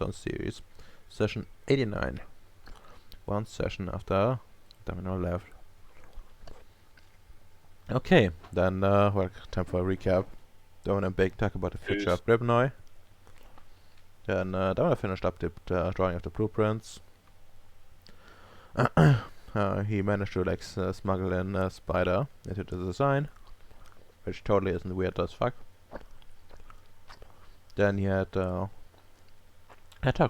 on Ceres. Session 89. One session after Domino left. Okay, then well, time for a recap. Domino and Bake talk about the future of Ribnoi. Then Domino finished up the drawing of the blueprints. He managed to like smuggle in a spider into the design, which totally isn't weird as fuck. Then he had talk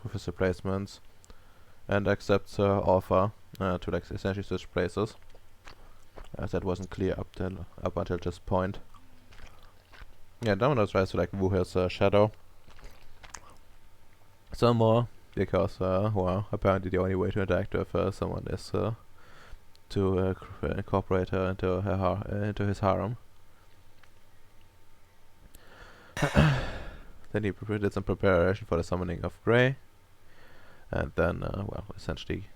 with his replacements and accepts her offer to like essentially switch places, as that wasn't clear up until this point. Yeah, Domino tries to like woo his shadow some more because well, apparently the only way to interact with someone is to incorporate her into his harem. Then he did some preparation for the summoning of Grey, and then well, essentially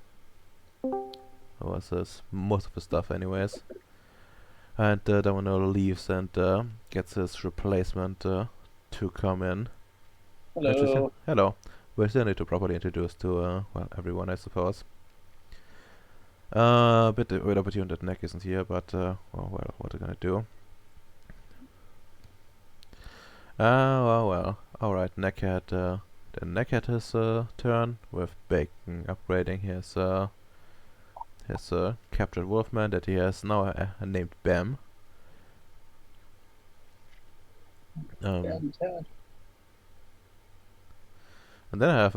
was most of his stuff anyways. And Domino leaves and gets his replacement to come in. Hello. Hello. We still need to properly introduce to well, everyone, I suppose. Bit opportune that Neck isn't here, but well, what are we gonna do? Well. Alright, Neck had then Neck had his turn with Bacon upgrading his captured wolfman that he has now named Bam. And then I have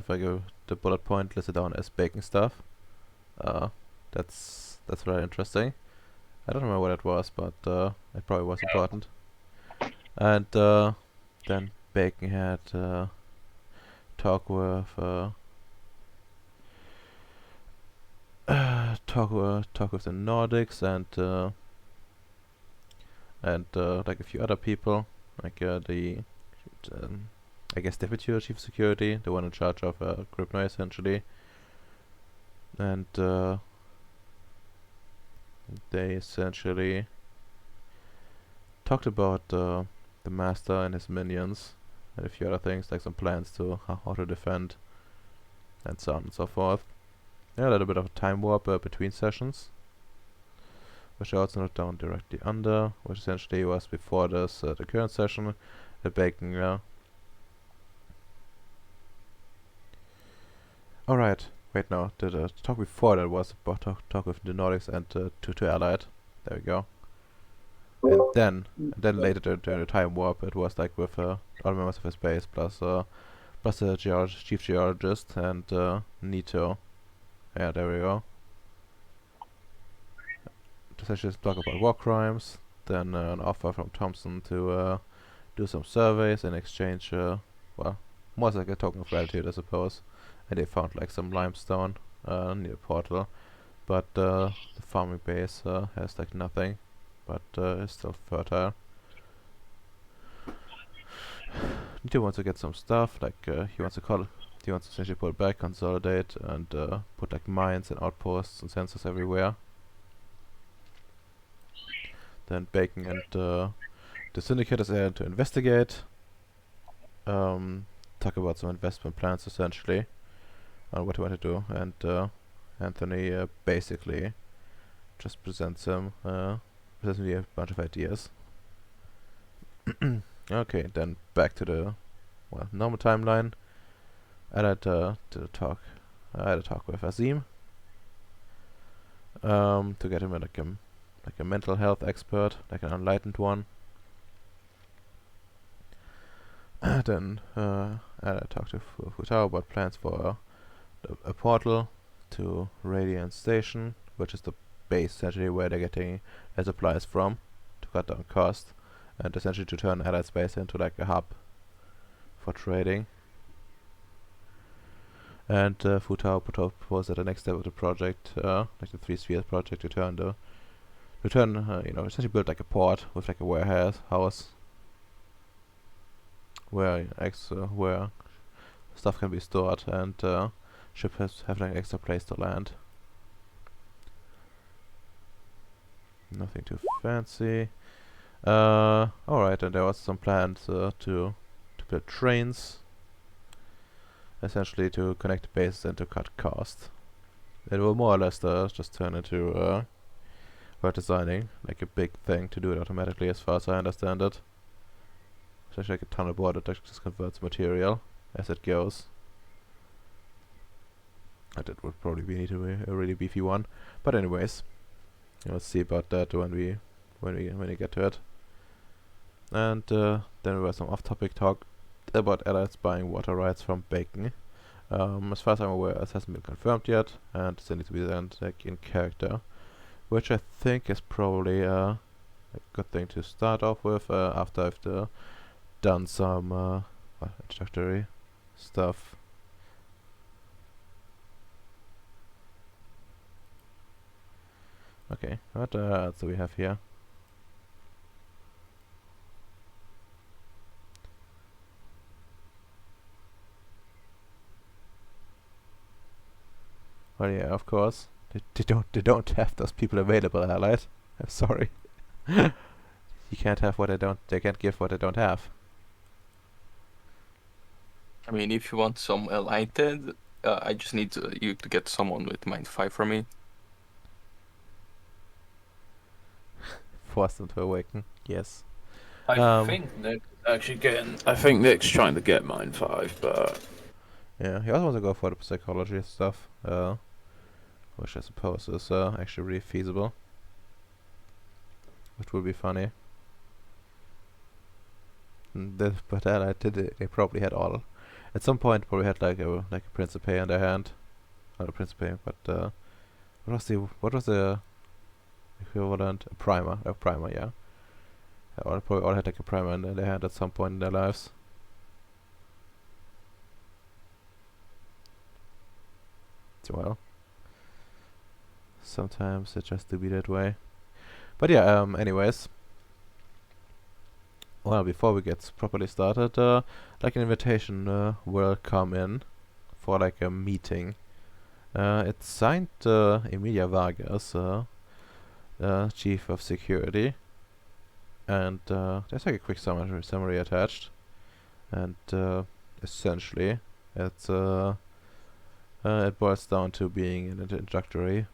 the bullet point listed down as baking stuff. That's very interesting. I don't remember what it was, but it probably was important. And then Bacon had talk with the Nordics and like a few other people, like the I guess deputy chief of security, the one in charge of Gripno essentially, and they essentially talked about the master and his minions and a few other things, like some plans to how to defend and so on and so forth. Yeah, a little bit of a time warp between sessions, which I also note down directly under, which essentially was before this the current session, the Bacon. Alright, wait, no, the talk before that was about talk with the Nordics and to Allied. There we go. And then later during the time warp, it was like with all members of his base plus the chief geologist and Nito. Yeah, there we go. To essentially talk about war crimes, then an offer from Thompson to do some surveys in exchange, well, more like a token of gratitude, I suppose. And they found like some limestone near the portal, but the farming base has like nothing, but is still fertile. Nito wants to get some stuff, like he wants to essentially pull back, consolidate, and put like mines and outposts and sensors everywhere. Then Bacon and the syndicate is there to investigate, talk about some investment plans essentially on what he want to do, and Anthony basically just presents me a bunch of ideas. Okay, then back to the normal timeline. I had a talk with Azim to get him like a mental health expert, like an enlightened one. Then I talked to Futao about plans for a portal to Radiant Station, which is the base essentially where they're getting their supplies from to cut down cost, and essentially to turn Allied Space into like a hub for trading. And Futao proposed that the next step of the project, like the Three Spheres project, to essentially build like a port with like a warehouse where stuff can be stored and ships have like an extra place to land. Nothing too fancy. Alright, and there was some plans to build trains essentially to connect the bases and to cut cost. It will more or less just turn into word designing, like a big thing to do it automatically as far as I understand it. It's actually like a tunnel board that just converts material as it goes. And it would probably need to be a really beefy one. But anyways, let's see about that when we get to it. And then we have some off-topic talk about allies buying water rights from Bacon. As far as I'm aware, it hasn't been confirmed yet, and it needs to be then like in character, which I think is probably a good thing to start off with after I've done some introductory stuff. Okay, what else do we have here? Well, yeah, of course. They don't have those people available, allies. I'm sorry. You can't have what they can't give what they don't have. I mean, if you want some enlightened, I just need you to get someone with mind 5 for me. Force them to awaken. Yes. I think Nick's trying to get mine 5, but Yeah, he also wants to go for the psychology stuff, which I suppose is actually really feasible. Which would be funny. But they probably had all. At some point, probably had like a Principe in their hand, not a Principe, but what was the equivalent? A primer, yeah. Probably all had like a primer in their hand at some point in their lives. So, well, sometimes it just to be that way. But yeah, anyways. Well, before we get properly started, like an invitation will come in for like a meeting. It's signed Emilia Vargas, Chief of Security, and there's like a quick summary attached, and essentially it boils down to being an introductory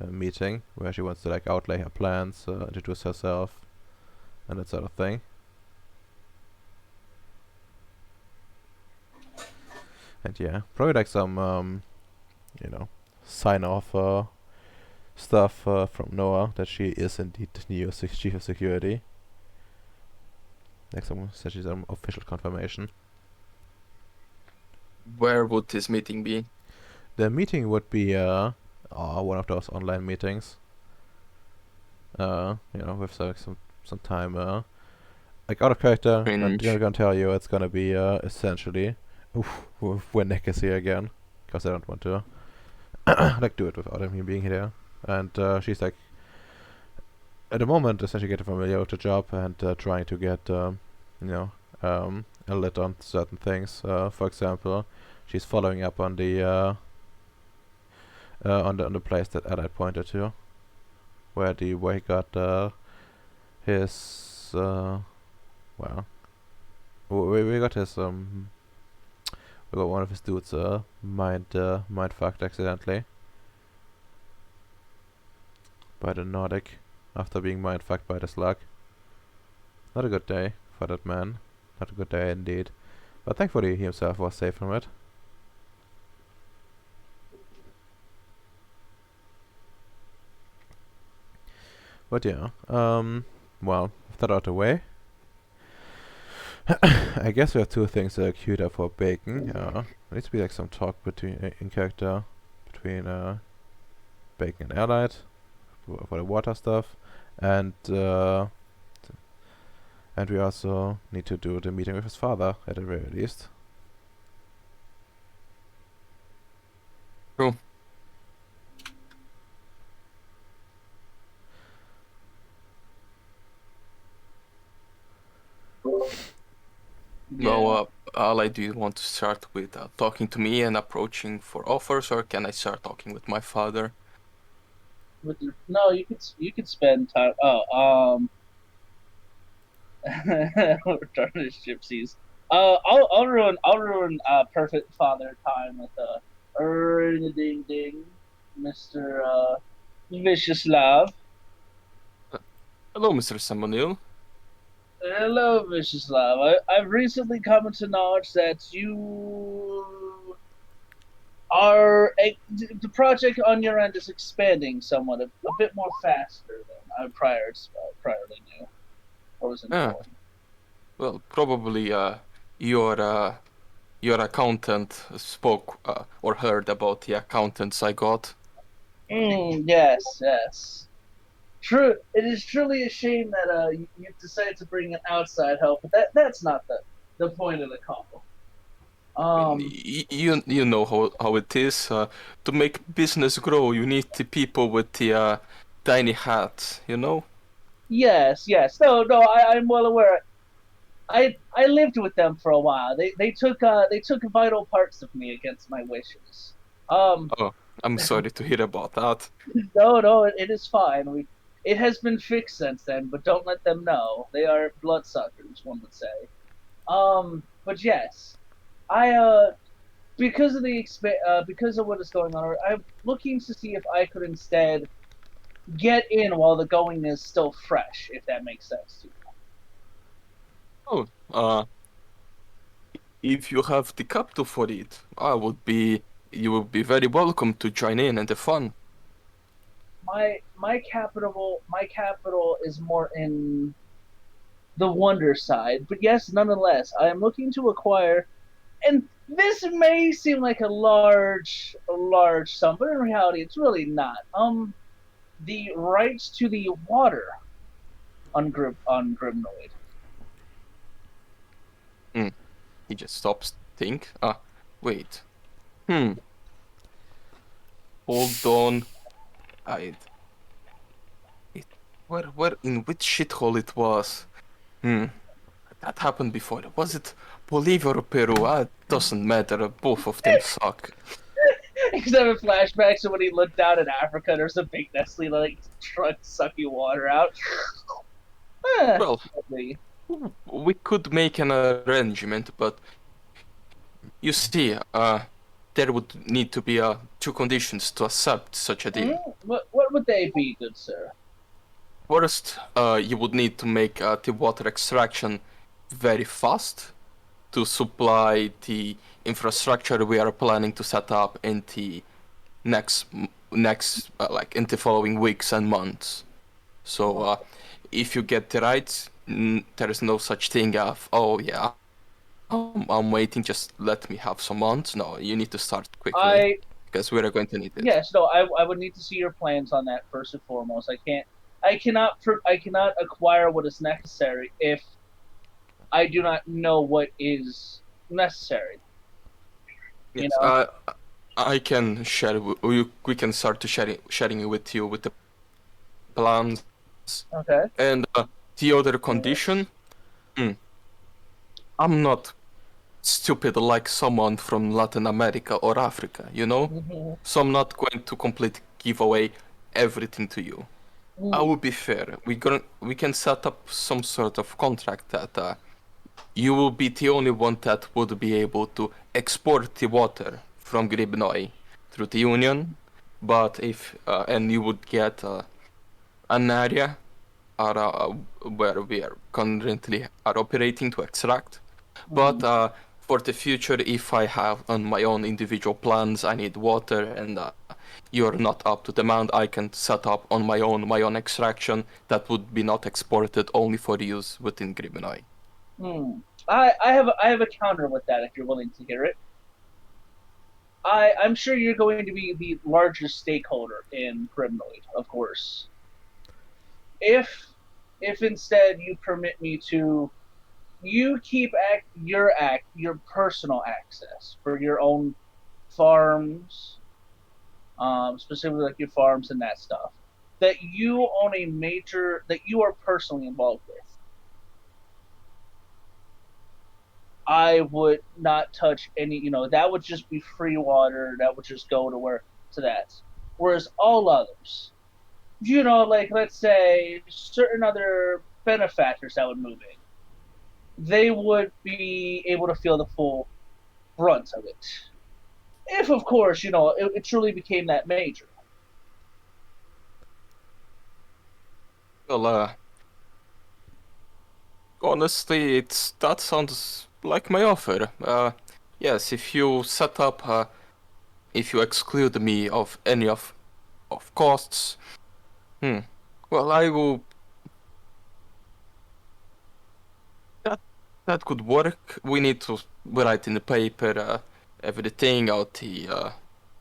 meeting where she wants to like outlay her plans, introduce herself, and that sort of thing. And yeah, probably like some sign off stuff from Noah that she is indeed the new Chief of Security. Like some official confirmation. Where would this meeting be? The meeting would be one of those online meetings. With like some time like out of character. I'm gonna tell you it's gonna be essentially when Nick is here again, because I don't want to like do it without him being here. And she's like at the moment essentially getting familiar with the job and trying to get a lid on certain things. For example, she's following up on the on the place that Allied pointed to, where he got his we got his we got one of his dudes mind fucked accidentally by the Nordic after being mind fucked by the slug. Not a good day for that man. Not a good day indeed. But thankfully he himself was safe from it. But yeah, well, with that out of the way, I guess we have two things queued up for Bacon. There needs to be like some talk between in character between Bacon and Allied for the water stuff, and we also need to do the meeting with his father at the very least. Cool. Well, Ali, do you want to start with talking to me and approaching for offers, or can I start talking with my father? No, you could spend time. Retarded gypsies. I'll ruin perfect father time with ring a ding ding, Mister Vicious Love. Hello, Mr. Samuel. Hello, Vicious Love. I've recently come to knowledge that you are the project on your end is expanding somewhat, a bit more faster than I priorly knew or was Ah, informed. well, probably your your accountant spoke or heard about the accountants I got. Yes, yes. True. It is truly a shame that you decided to bring in outside help, but that's not the point of the call. I mean, Um. you know how it is. To make business grow, you need the people with the tiny hats, you know? Yes. Yes. No. No. I'm well aware. I lived with them for a while. They took vital parts of me against my wishes. Um. Oh, I'm sorry to hear about that. No. No. It is fine. It has been fixed since then, but don't let them know. They are bloodsuckers, one would say. But yes, I because of what is going on, I'm looking to see if I could instead get in while the going is still fresh, if that makes sense to you. Oh, if you have the capital for it, you would be very welcome to join in the fun. My capital is more in the wonder side, but yes, nonetheless, I am looking to acquire, and this may seem like a large sum, but in reality, it's really not. The rights to the water on Grimnoid. Hmm. He just stops, think. Wait. Hmm. Hold on. I. It. Where, in which shithole it was? Hmm. That happened before. Was it Bolivia or Peru? It doesn't matter. Both of them suck. He's having flashbacks of when he looked down in Africa. There's a big Nestle like truck sucking water out. Eh, Well, lovely. we could make an arrangement, but you see, there would need to be two conditions to accept such a deal. What would they be, good sir? First, you would need to make the water extraction very fast to supply the infrastructure we are planning to set up in the like in the following weeks and months. So, if you get the rights, there is no such thing of, oh yeah, I'm waiting, just let me have some months. No, you need to start quickly I because we are going to need it. Yes, no, I would need to see your plans on that first and foremost. I cannot acquire what is necessary if I do not know what is necessary. You Yes, know. I can share. We can start to sharing it with you with the plans Okay. and the other condition. hmm, I'm not stupid like someone from Latin America or Africa, you know? Mm-hmm. So I'm not going to completely give away everything to you. I will be fair. We can set up some sort of contract that you will be the only one that would be able to export the water from Gribnoi through the Union, but if and you would get an area where we are currently are operating to extract. Mm-hmm. But for the future, if I have on my own individual plans, I need water and you're not up to demand, I can set up on my own extraction that would be not exported, only for use within Gribnoi. Hmm. I have a counter with that if you're willing to hear it. I'm sure you're going to be the largest stakeholder in Grimnoid, of course. If if instead you permit me to you keep your personal access for your own farms, specifically like your farms and that stuff, that you own a major that you are personally involved with. I would not touch any, that would just be free water. That would just go to that. Whereas all others, like let's say certain other benefactors that would move in. they would be able to feel the full brunt of it. If, of course, it truly became that major. Well, honestly, that sounds like my offer. Yes, if you set up, if you exclude me of any of costs, well, I will. That that could work. We need to write in the paper everything out the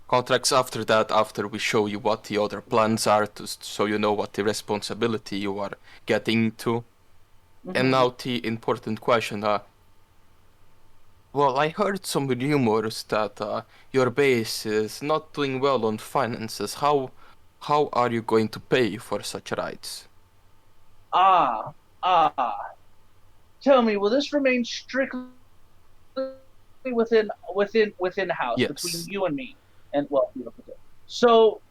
contracts after that. After we show you what the other plans are, so you know what the responsibility you are getting into. And now the important question. Well, I heard some rumors that your base is not doing well on finances. How are you going to pay for such rights? Ah, ah. Tell me, will this remain strictly within the house between Yes. you and me? And well, so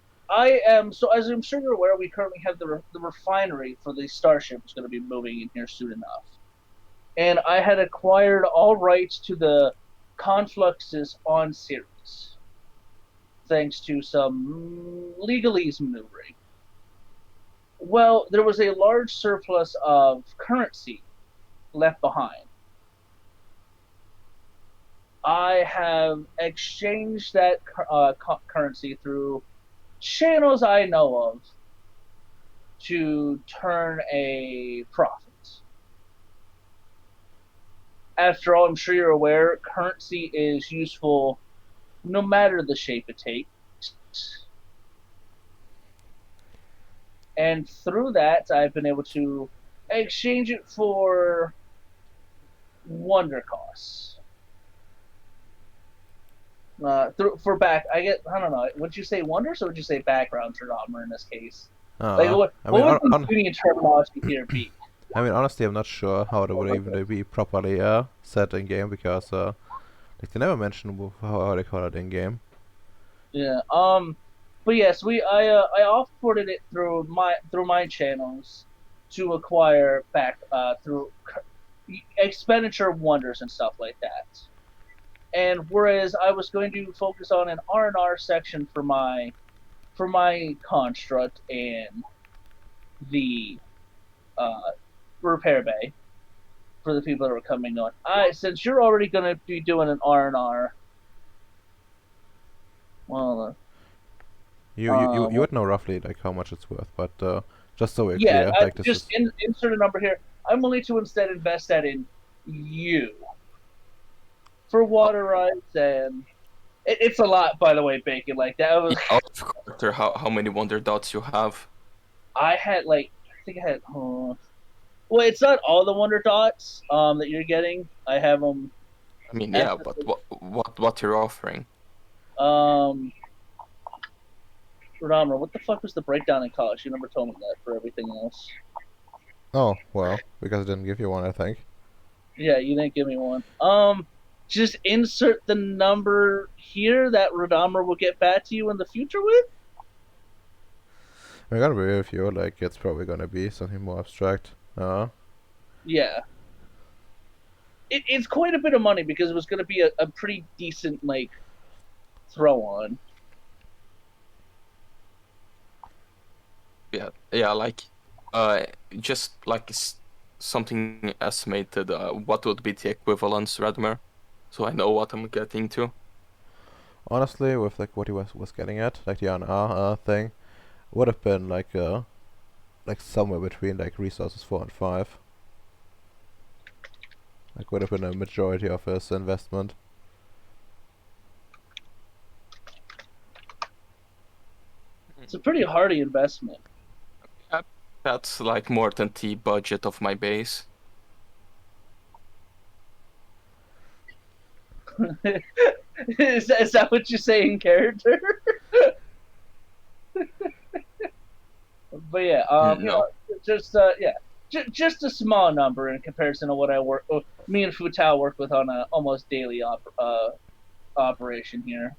so as I'm sure you're aware, we currently have the refinery for the starship is going to be moving in here soon enough, and I had acquired all rights to the confluxes on Ceres, thanks to some legalese maneuvering. Well, there was a large surplus of currency left behind. I have exchanged that currency through channels I know of to turn a profit. After all, I'm sure you're aware, currency is useful no matter the shape it takes. And through that, I've been able to exchange it for wonder costs. I don't know. Would you say wonders or would you say background turnover in this case? Like I what mean, would the tuning terminology here be? I mean, honestly, I'm not sure how it would even be properly set in game because like they never mention how they call it in game. Yeah. But yes, I offboarded it through my channels to acquire back through expenditure wonders and stuff like that. And whereas I was going to focus on an R&R section for my construct and the uh, repair bay for the people that were coming on. Since you're already going to be doing an R&R, well, You would know roughly like how much it's worth, but just so we're yeah, clear, like this just is insert a number here. I'm willing to instead invest that in you for water rights, and it's a lot, by the way, Bacon. Like that was, Out of character, how many wonder dots you have? I had like, I think I had. Well, it's not all the wonder dots that you're getting. I have them. I mean, yeah, but what you're offering? Um, Radamra, what the fuck was the breakdown in college? You never told me that for everything else. oh well because I didn't give you one, I think. Yeah, you didn't give me one. Just insert the number here that Radamra will get back to you in the future with. I'm gonna be with you. Like it's probably gonna be something more abstract. Yeah. It's quite a bit of money because it was going to be a pretty decent, like, throw on. Yeah, like, just like something estimated. What would be the equivalence, Radmer? So I know what I'm getting to. Honestly, with like what he was getting at, like the R thing, would have been like somewhere between like resources 4 and 5. Like would have been a majority of his investment. It's a pretty hardy investment. That's like more than the budget of my base. Is that what you say in character? But yeah, No. just a small number in comparison to what me and Futal work with on a almost daily operation here.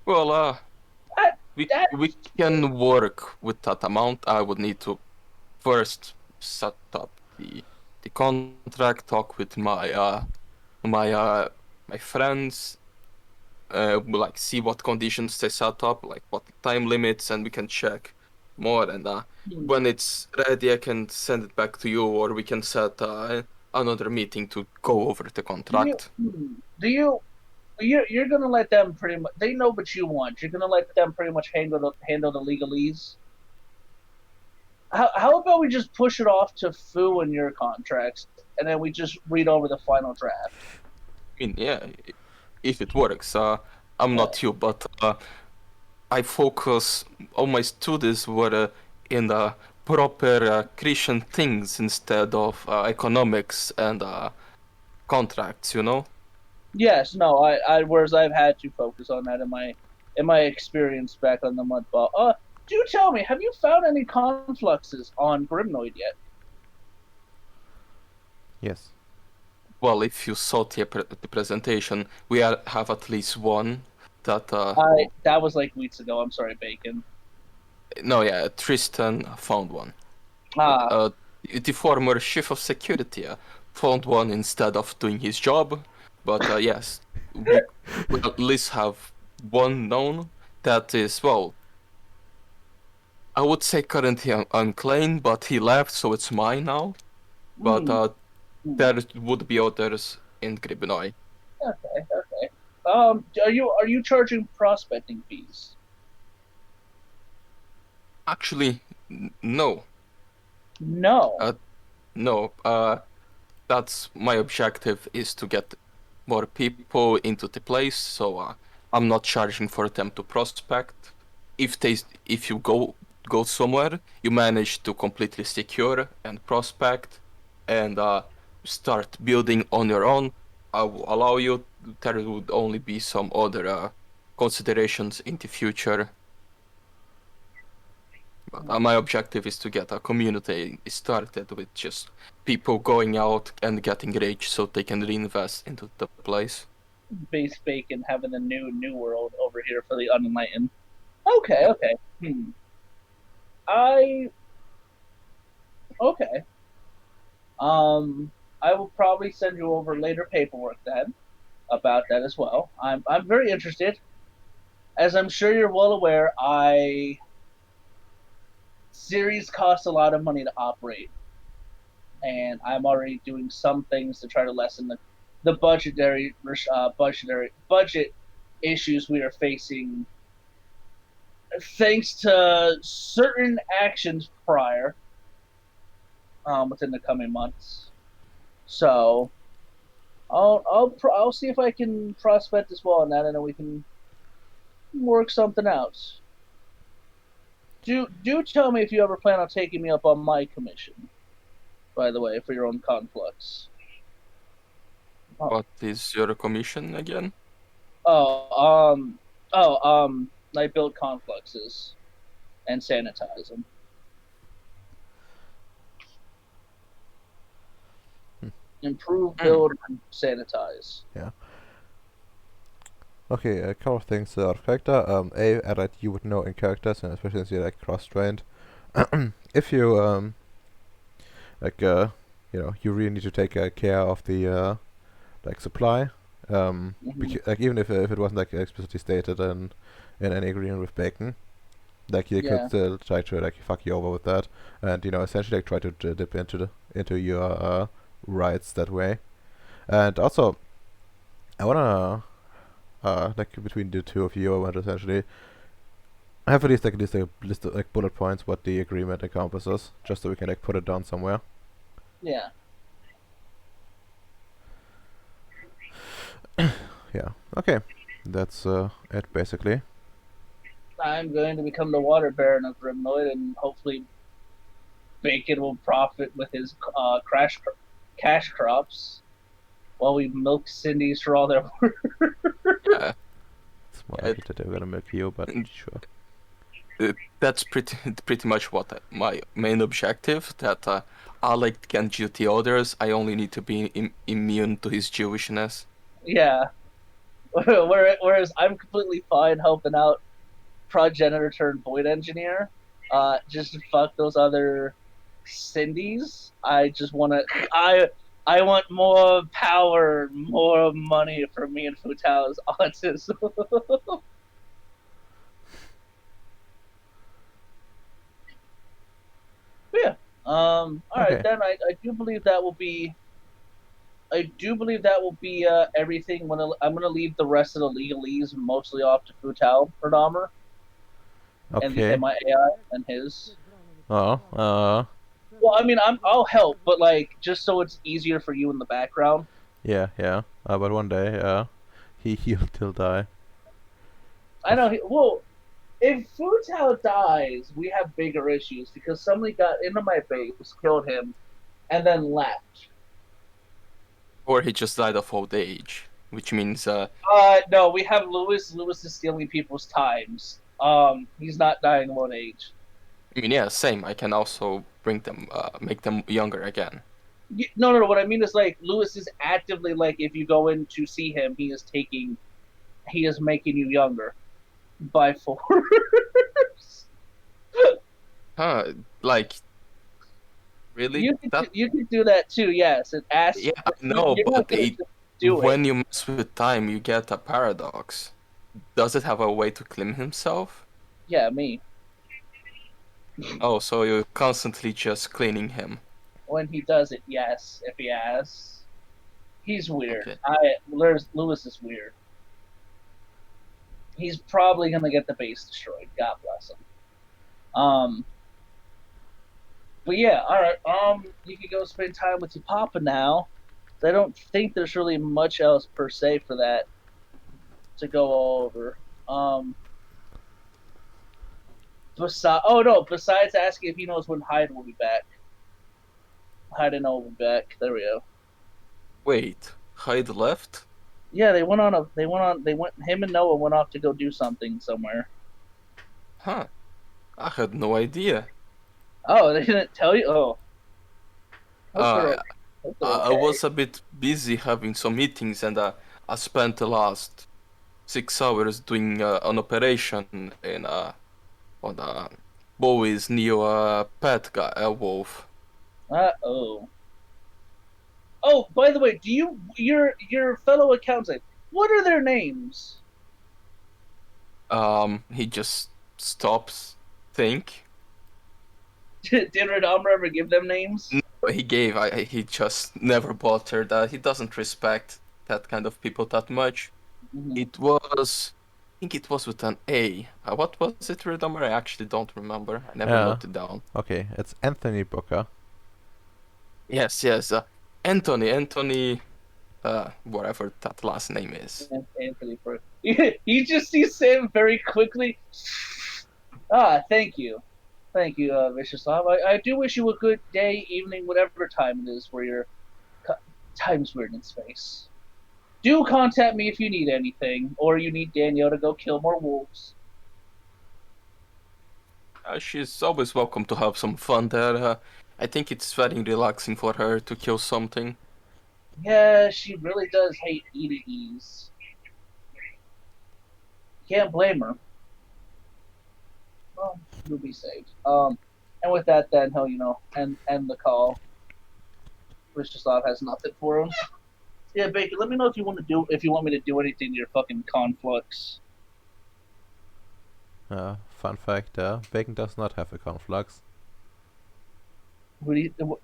Well, That, we that we can work with that amount. I would need to first set up the contract, talk with my my friends, like see what conditions they set up, like what time limits, and we can check more. And when it's ready, I can send it back to you, or we can set another meeting to go over the contract. You're gonna let them pretty much? They know what you want. You're gonna let them pretty much handle the legalese. How about we just push it off to Fu and your contracts, and then we just read over the final draft? I mean, yeah, if it works. I'm not you, but I focus all my studies were in proper Christian things instead of economics and contracts, you know? Yes, no, whereas I've had to focus on that in my experience back on the Mudball. Do tell me, have you found any confluxes on Grimnoid yet? Yes. Well, if you saw the presentation, have at least one that. That was like weeks ago. I'm sorry, Bacon. No, yeah, Tristan found one. Ah, The former chief of security found one instead of doing his job. But yes, we at least have one known that is, well, I would say currently unclaimed, but he left, so it's mine now. But there would be others in Gribnoi. okay. Are you charging prospecting fees? Actually, no. No. No. That's my objective is to get more people into the place, so I'm not charging for them to prospect. If you go somewhere, you manage to completely secure and prospect, and start building on your own. I will allow you. There would only be some other considerations in the future. But my objective is to get a community started with just people going out and getting rich so they can reinvest into the place. Base Bacon having the new world over here for the unenlightened. Okay. I okay. I will probably send you over later paperwork then about that as well. I'm very interested. As I'm sure you're well aware, Ceres costs a lot of money to operate, and I'm already doing some things to try to lessen the budget issues we are facing, thanks to certain actions prior within the coming months. So I'll see if I can prospect as well on that, and then we can work something out. Do tell me if you ever plan on taking me up on my commission. By the way, for your own conflux. What is your commission again? Oh, I build confluxes and sanitize them. Improve, build, and sanitize. Yeah. Okay, a couple of things out of character. I read you would know in characters, and especially since you're like cross-trained. If you you really need to take care of the like supply. Like even if it wasn't like explicitly stated in any agreement with Bacon, like you could still try to like fuck you over with that, and essentially like try to dip into your rights that way. And also, I wanna like between the two of you, I want to essentially have at least like a list of like bullet points what the agreement encompasses, just so we can like put it down somewhere. Yeah. Yeah. Okay. That's it basically. I'm going to become the water baron of Grimnoid, and hopefully Bacon will profit with his cash crops while we milk Cindy's for all their work. Yeah, It's more likely that they're gonna milk you, but sure. that's pretty much what my main objective. That Alec can duty others. I only need to be immune to his Jewishness. Yeah. Whereas I'm completely fine helping out Progenitor turned Void Engineer, just to fuck those other Cindy's. I just want to. I want more power, more money for me and Futao's autism. Yeah. All right, Okay. then I do believe that will be. I do believe that will be everything. I'm gonna leave the rest of the legalese mostly off to Futao for Dahmer and Okay. my AI and his. Oh. Well, I mean, I'll help, but like just so it's easier for you in the background. Yeah. Yeah. But one day, he'll die. I know. Well, if Futao dies, we have bigger issues because somebody got into my base, killed him, and then left. Or he just died of old age, which means No, we have Lewis. Lewis is stealing people's times. He's not dying of old age. I mean, yeah, same. I can also bring them, make them younger again. No. What I mean is like Lewis is actively like if you go in to see him, he is making you younger by force. Huh? Like, really? That? You could do that too. Yes, and ask. Yeah, I know, You're not but gonna just do it. when you mess with time, you get a paradox. Does it have a way to clean himself? Yeah, me. Oh, so you're constantly just cleaning him. When he does it, yes. If he asks, he's weird. Okay. Lewis is weird. He's probably gonna get the base destroyed. God bless him. But yeah, all right. You can go spend time with your papa now. I don't think there's really much else per se for that to go over. Besides asking if he knows when Hyde will be back. Hyde and Noah will be back. There we go. Wait, Hyde left? Yeah, him and Noah went off to go do something somewhere. Huh. I had no idea. Oh, they didn't tell you? Oh. Hope they're, Uh, hope they're I okay. was a bit busy having some meetings, and I spent the last 6 hours doing an operation in on Bowie's new pet guy, wolf. Oh. Oh, by the way, your fellow accountant, what are their names? He just stops, think. Did Radamra ever give them names? No, he just never bothered. He doesn't respect that kind of people that much. Mhm. I think it was with an A. What was it, Redomer? I actually don't remember. I never Yeah. wrote it down. Okay. It's Anthony Booker. Yes. Anthony, whatever that last name is. Anthony Burke. You just see Sam very quickly. Thank you. Thank you, Vishaslav. I do wish you a good day, evening, whatever time it is where your time's weird in space. Do contact me if you need anything, or you need Danielle to go kill more wolves. She's always welcome to have some fun there. I think it's very relaxing for her to kill something. Yeah, she really does hate EDEs. Can't blame her. Well, you'll be saved. And with that, then he'll end the call. Vichaslav has nothing for him. Yeah, Bacon. Let me know if you want me to do anything to your fucking conflux. Fun fact: Bacon does not have a conflux.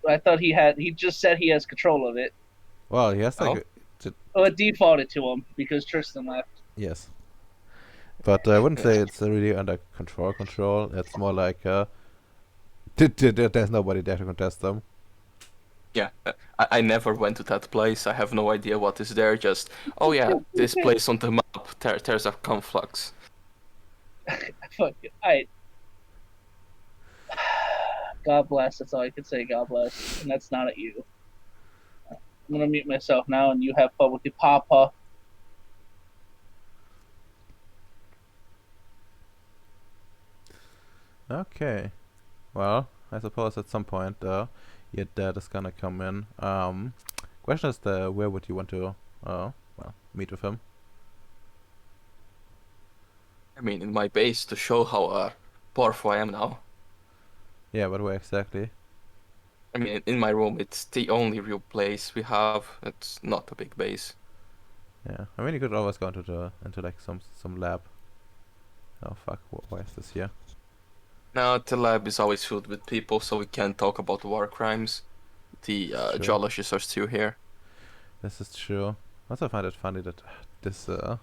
I thought he had. He just said he has control of it. Well, he has like Oh, it defaulted to him because Tristan left. yes, but I wouldn't say it's really under control. It's more like there's nobody there to contest them. Yeah, I never went to that place. I have no idea what is there. Just, oh yeah, this place on the map. There's a conflux. Fuck it. God bless. That's all I can say. God bless, and that's not at you. I'm gonna mute myself now, and you have fun with your papa. Okay, well, I suppose at some point your dad is gonna come in. Question is where would you want to meet with him? I mean, in my base to show how powerful I am now. Yeah, but where exactly? I mean, in my room, it's the only real place we have. It's not a big base. Yeah, I mean you could always go into like some lab. Oh fuck, why is this here? Now, the lab is always filled with people, so we can't talk about war crimes. The It's true. geologists are still here. This is true. Also, I find it funny that this the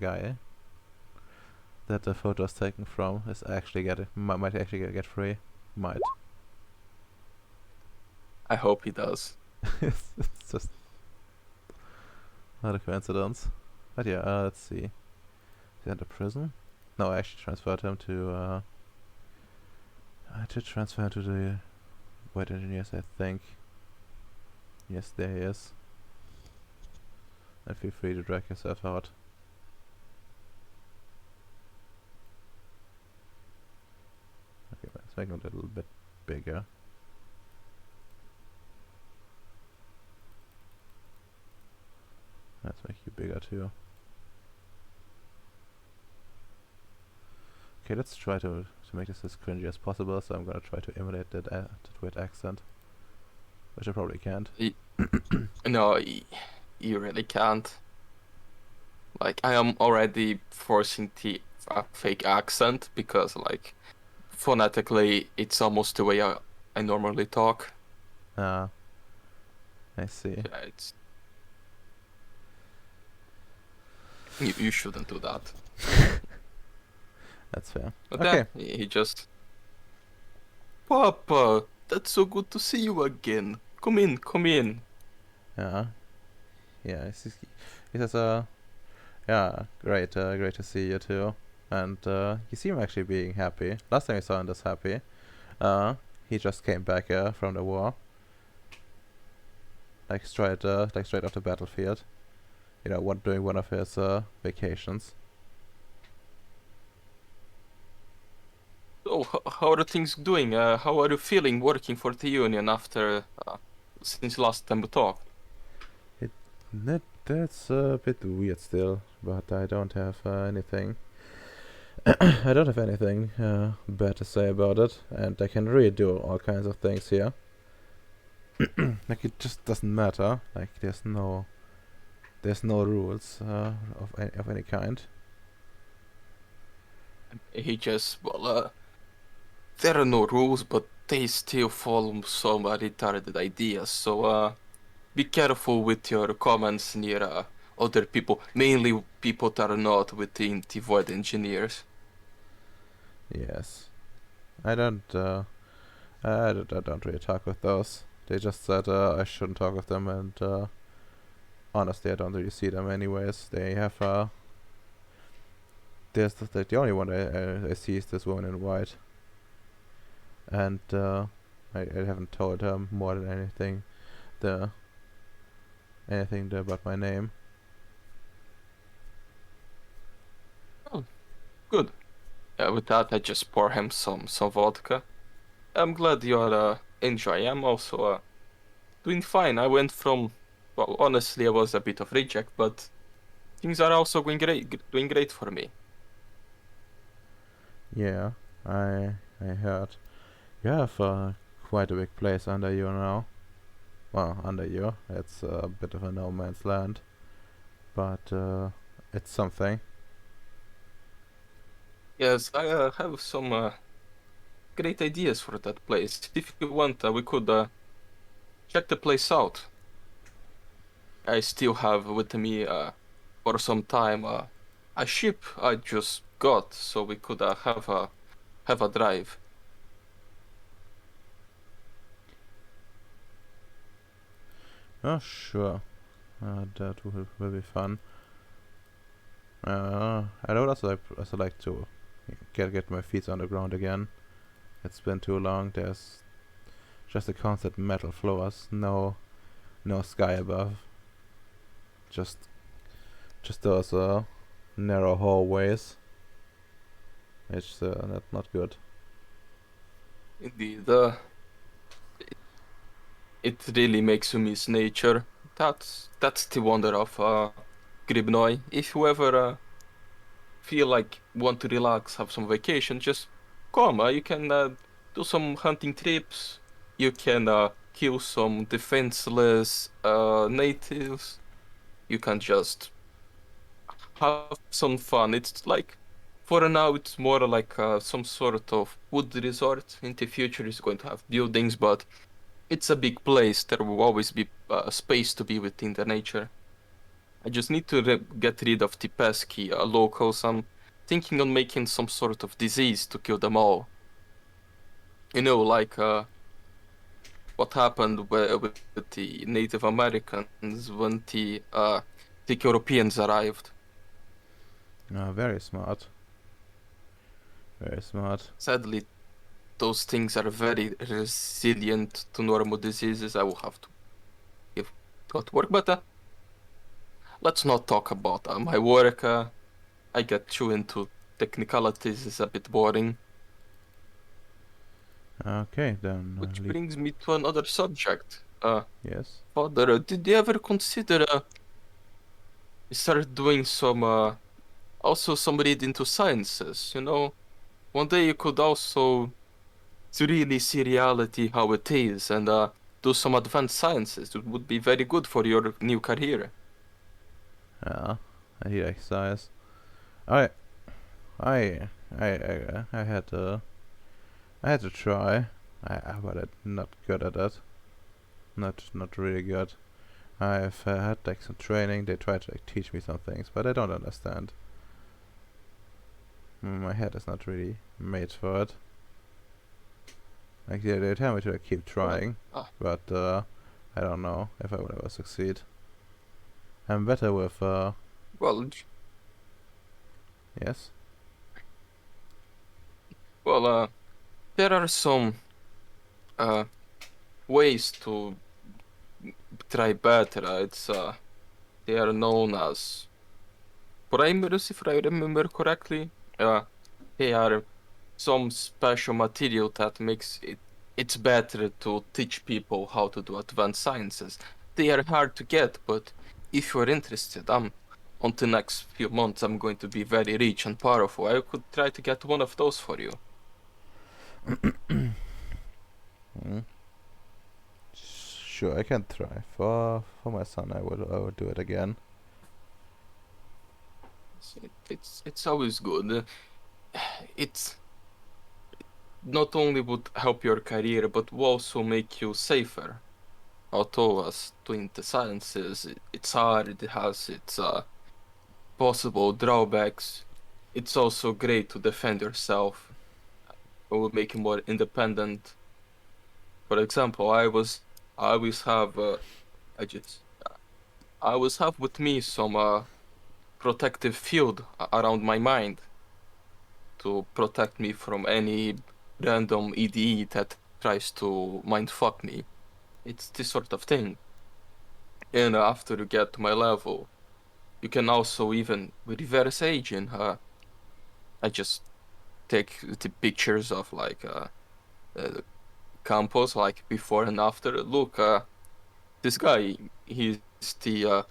guy that the photo is taken from is actually might actually get free. Might. I hope he does. It's just not a coincidence. But yeah, let's see. Is he under prison? No, I actually transferred him to I did transfer him to the White Engineers, I think. Yes, there he is. And feel free to drag yourself out. Okay, let's make him a little bit bigger. Let's make you bigger too. Okay, let's try to make this as cringy as possible, so I'm gonna try to emulate that weird accent. Which I probably can't. No, you really can't. Like, I am already forcing the fake accent because, like, phonetically, it's almost the way I normally talk. Ah, I see. Yeah, it's. You shouldn't do that. That's fair. But Okay. then he just. Papa, that's so good to see you again. Come in, come in. Yeah. Yeah, he says, yeah, great to see you too. And, you seem actually being happy. Last time I saw him this happy. He just came back, from the war. Like straight off the battlefield. You know, doing one of his, vacations. So, how are things doing? How are you feeling working for the Union after since last time we talked? That's a bit weird still, but I don't have anything. I don't have anything bad to say about it, and I can really do all kinds of things here. Like it just doesn't matter. Like there's no rules of any kind. He just, well, there are no rules, but they still follow some retarded ideas. So, be careful with your comments near other people, mainly people that are not within the Void Engineers. Yes, I don't. I don't really talk with those. They just said I shouldn't talk with them, and honestly, I don't really see them anyways. They have there's the only one I see is this woman in white, and I haven't told her more than anything about my name. Oh, good. With that, I just pour him some vodka. I'm glad you're enjoying. I'm also doing fine. I went from, well, honestly, I was a bit of reject, but things are also doing great for me. Yeah, I heard you have quite a big place under you now. Well, under you, it's a bit of a no man's land, but it's something. Yes, I have some great ideas for that place. If you want, we could check the place out. I still have with me for some time a ship I just got, so we could have a drive. Oh, sure. That will be fun. I would also like to get my feet on the ground again. It's been too long. There's just a constant metal floors, no sky above. Just those narrow hallways. It's not good. Indeed, it really makes you miss nature. That's the wonder of Gribnoi. If you ever feel like want to relax, have some vacation, just come. You can do some hunting trips. You can kill some defenseless natives. You can just have some fun. It's like, for now, it's more like some sort of wood resort. In the future, it's going to have buildings, but it's a big place. There will always be space to be within the nature. I just need to get rid of the pesky locals. I'm thinking on making some sort of disease to kill them all. You know, like what happened with the Native Americans when the Europeans arrived. Very smart. Very smart. Sadly, those things are very resilient to normal diseases. I will have to give that work, but let's not talk about my work. I get too into technicalities. It's a bit boring. Okay, then. Which brings me to another subject. Yes. Father, did you ever consider start doing some also some read into sciences? You know, one day you could also really see reality how it is and do some advanced sciences. It would be very good for your new career. Yeah, I need exercise. I, I, I had to try. But I'm not good at it. Not really good. I've had like some training. They tried to like teach me some things, but I don't understand. My head is not really made for it. Like they tell me to like, keep trying, but I don't know if I will ever succeed. I'm better with Well, yes. well, there are some ways to try better. They are known as primers, if I remember correctly. They are some special material that makes it's better to teach people how to do advanced sciences. They are hard to get, but if you're interested, on the next few months I'm going to be very rich and powerful. I could try to get one of those for you. Sure, I can try. For my son, I would do it again. It's always good. It's not only would help your career, but will also make you safer. Although as doing the sciences, it's hard, it has its possible drawbacks. It's also great to defend yourself. It will make you more independent. For example, I always have, I just, I always have with me some protective field around my mind to protect me from any random EDE that tries to mindfuck me. It's this sort of thing. And after you get to my level, you can also even reverse aging. I just take the pictures of like campos, like before and after. Look, this guy, he's the.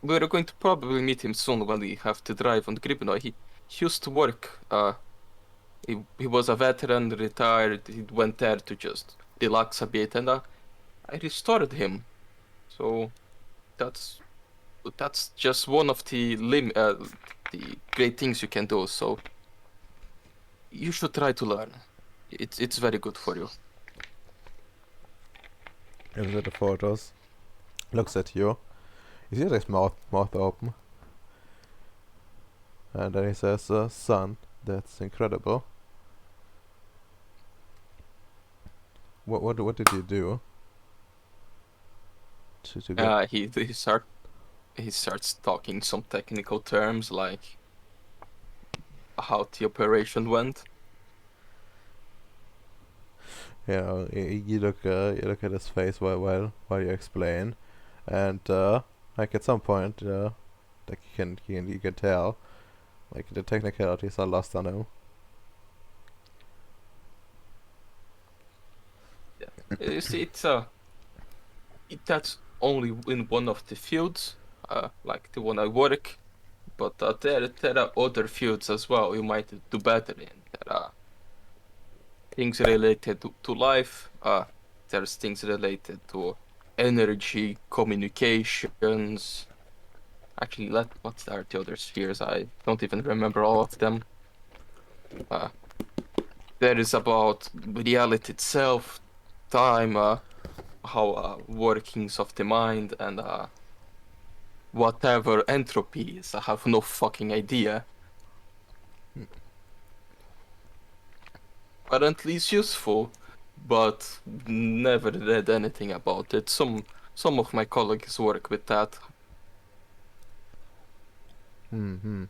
We're going to probably meet him soon when we have to drive on Gribno. He used to work. He was a veteran, retired. He went there to just relax a bit, and I restored him. So that's just one of the great things you can do. So you should try to learn. It's very good for you. Looks at the photos. Looks at you. You see his mouth open. And then he says, son, that's incredible. What did you do? To get He starts talking some technical terms like how the operation went. you know, you look at his face while you explain, and like at some point, like you can tell, like the technicalities are lost on him. You see, that's only in one of the fields, like the one I work, but there are other fields as well you might do better in. things related to life. There's things related to energy, communications. Actually, what are the other spheres? I don't even remember all of them. Uh, there is about reality itself, time, how workings of the mind, and whatever entropy is. I have no fucking idea. Apparently, it's useful, but never read anything about it. Some of my colleagues work with that. Hmm.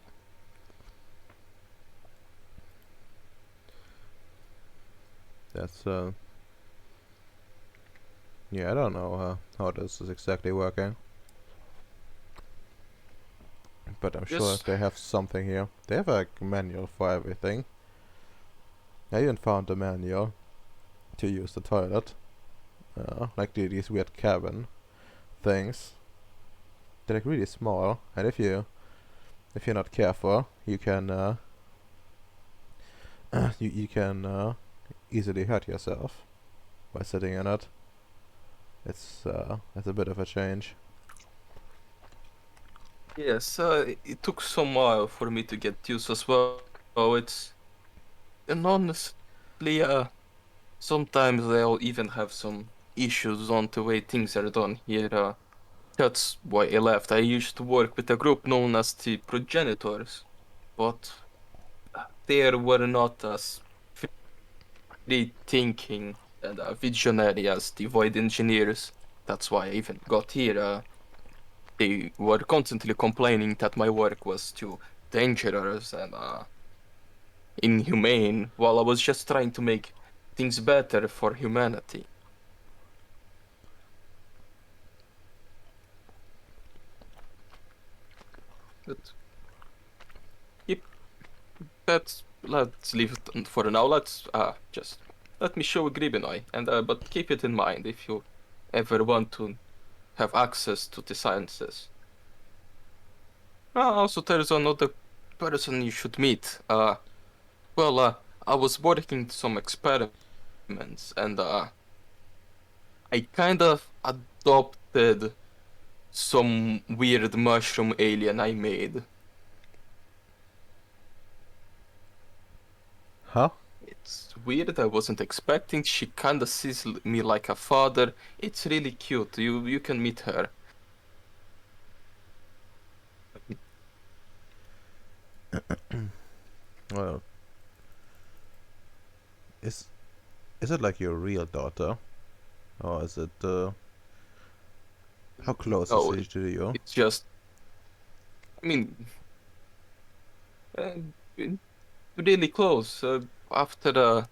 That's yeah, I don't know how this is exactly working, but I'm sure Just they have something here. They have a manual for everything. I even found a manual to use the toilet. Like these weird cabin things. They're like really small, and if you're not careful, you can you can easily hurt yourself by sitting in it. It's a bit of a change. yes, it took some while for me to get used as well. Oh, it's and honestly, sometimes they'll even have some issues on the way things are done here. That's why I left. I used to work with a group known as the progenitors, but they were not as free thinking and visionary as the void engineers. That's why I even got here. They were constantly complaining that my work was too dangerous and inhumane, while I was just trying to make things better for humanity. But yep, let's leave it for now. Let's just let me show Gribenoy, and but keep it in mind if you ever want to have access to the sciences. Also, there's another person you should meet. I was working some experiments, and I kind of adopted some weird mushroom alien I made. Huh? It's weird. I wasn't expecting. She kinda sees me like a father. It's really cute. You can meet her. Well, is is it like your real daughter, or is it how close is No, she to you? it's just. I mean, uh, really close. After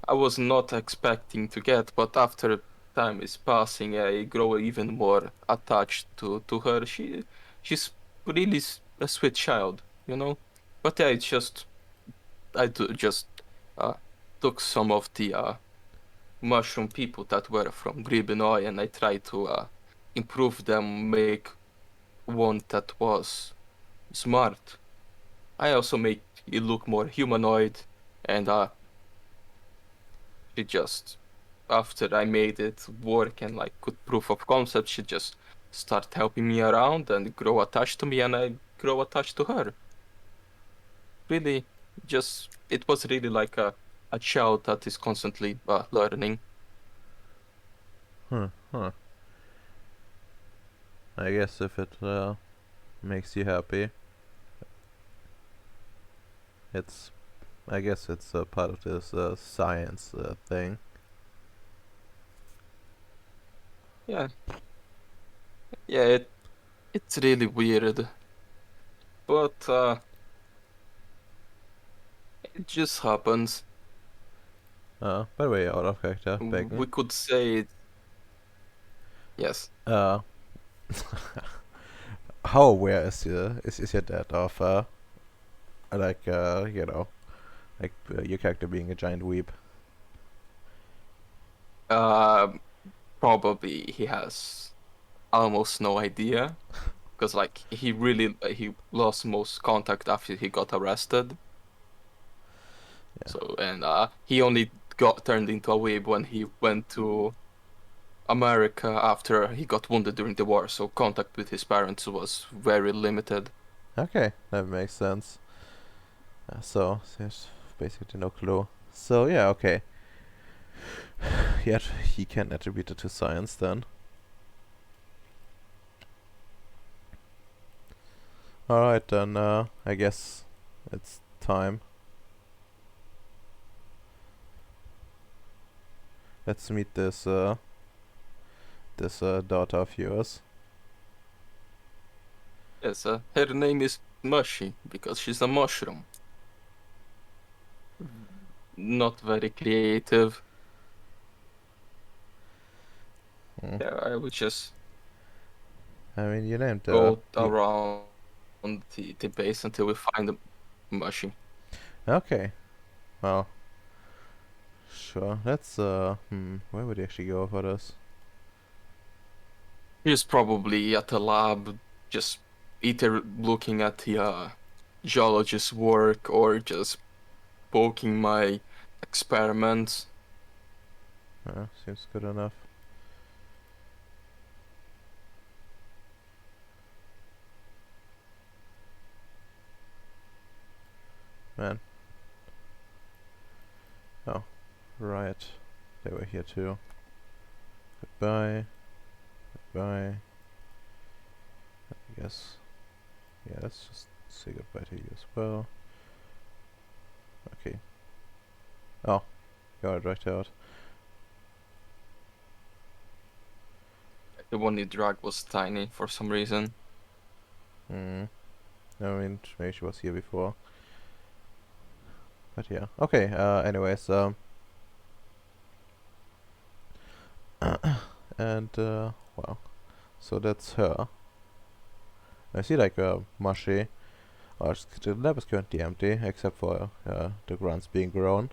I was not expecting to get, but after time is passing, I grow even more attached to her. She's really a sweet child, you know. But yeah, it's just just uh took some of the mushroom people that were from Gribenoy, and I tried to improve them, make one that was smart. I also make it look more humanoid, and she just after I made it work and like good proof of concept, she just start helping me around and grow attached to me, and I grow attached to her. Really, just it was really like a child that is constantly learning. Huh. I guess if it makes you happy, it's I guess it's a part of this science thing. Yeah, yeah, it's really weird, but it just happens. By the way, out of character, We Bacon. could say it, yes. Uh, how aware is your dad of like your character being a giant weeb? Uh, Probably he has almost no idea because like he lost most contact after he got arrested. Yeah. So and he only got turned into a weeb when he went to America after he got wounded during the war. So contact with his parents was very limited. Okay, that makes sense. So there's basically no clue. So yeah, okay. Yet he can attribute it to science then. Alright then, I guess it's time. Let's meet this daughter of yours. Yes, her name is Mushy because she's a mushroom. Not very creative. Hmm. Yeah, I would just I mean, you named go around the base until we find the Mushy. Okay. Well, sure. Let's where would you actually go for this? He's probably at the lab, just either looking at the geologist's work or just poking my experiments. Seems good enough. Man. Oh, right. They were here too. Goodbye. Goodbye. I guess. Yeah, let's just say goodbye to you as well. Okay. Oh, got it right out. The one he dragged was tiny for some reason. Hmm. I mean, maybe she was here before. But yeah. Okay, anyways, and, well, so that's her. I see, like, Mashi. The lab is currently empty, except for, the grunts being grown.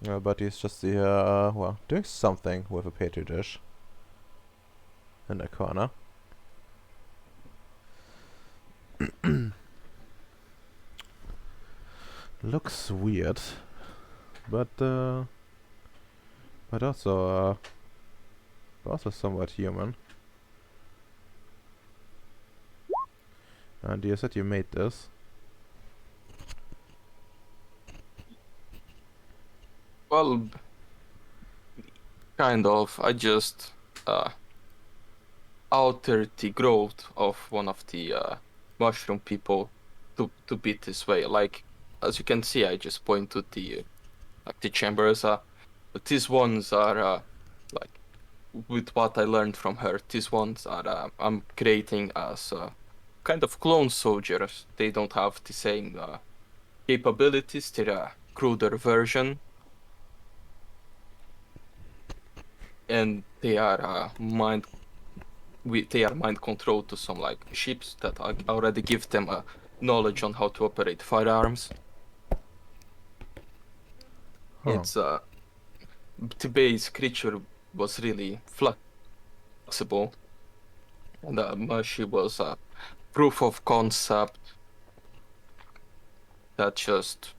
But he's just here, well, doing something with a petri dish. In the corner. Looks weird. But also somewhat human. And you said you made this. Well, kind of. I just altered the growth of one of the mushroom people to be this way. Like as you can see, I just point to the like the chambers. But these ones are like with what I learned from her. These ones are I'm creating as kind of clone soldiers. They don't have the same capabilities. They're a cruder version, and they are they are mind controlled to some like ships that already give them a knowledge on how to operate firearms. Huh. It's the base creature was really flexible, and Mushy was a proof of concept that just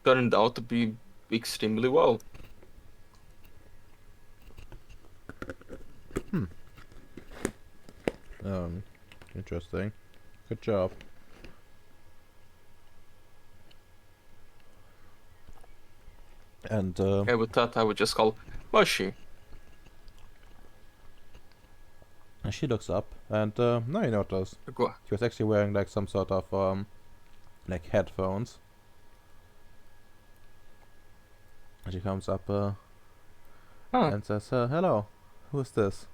turned out to be extremely well. Interesting. Good job. And And with that, I would just call Mushy. she looks up, and now you notice Go. she was actually wearing like some sort of like headphones. And she comes up Huh. and says, "Hello, who's this?"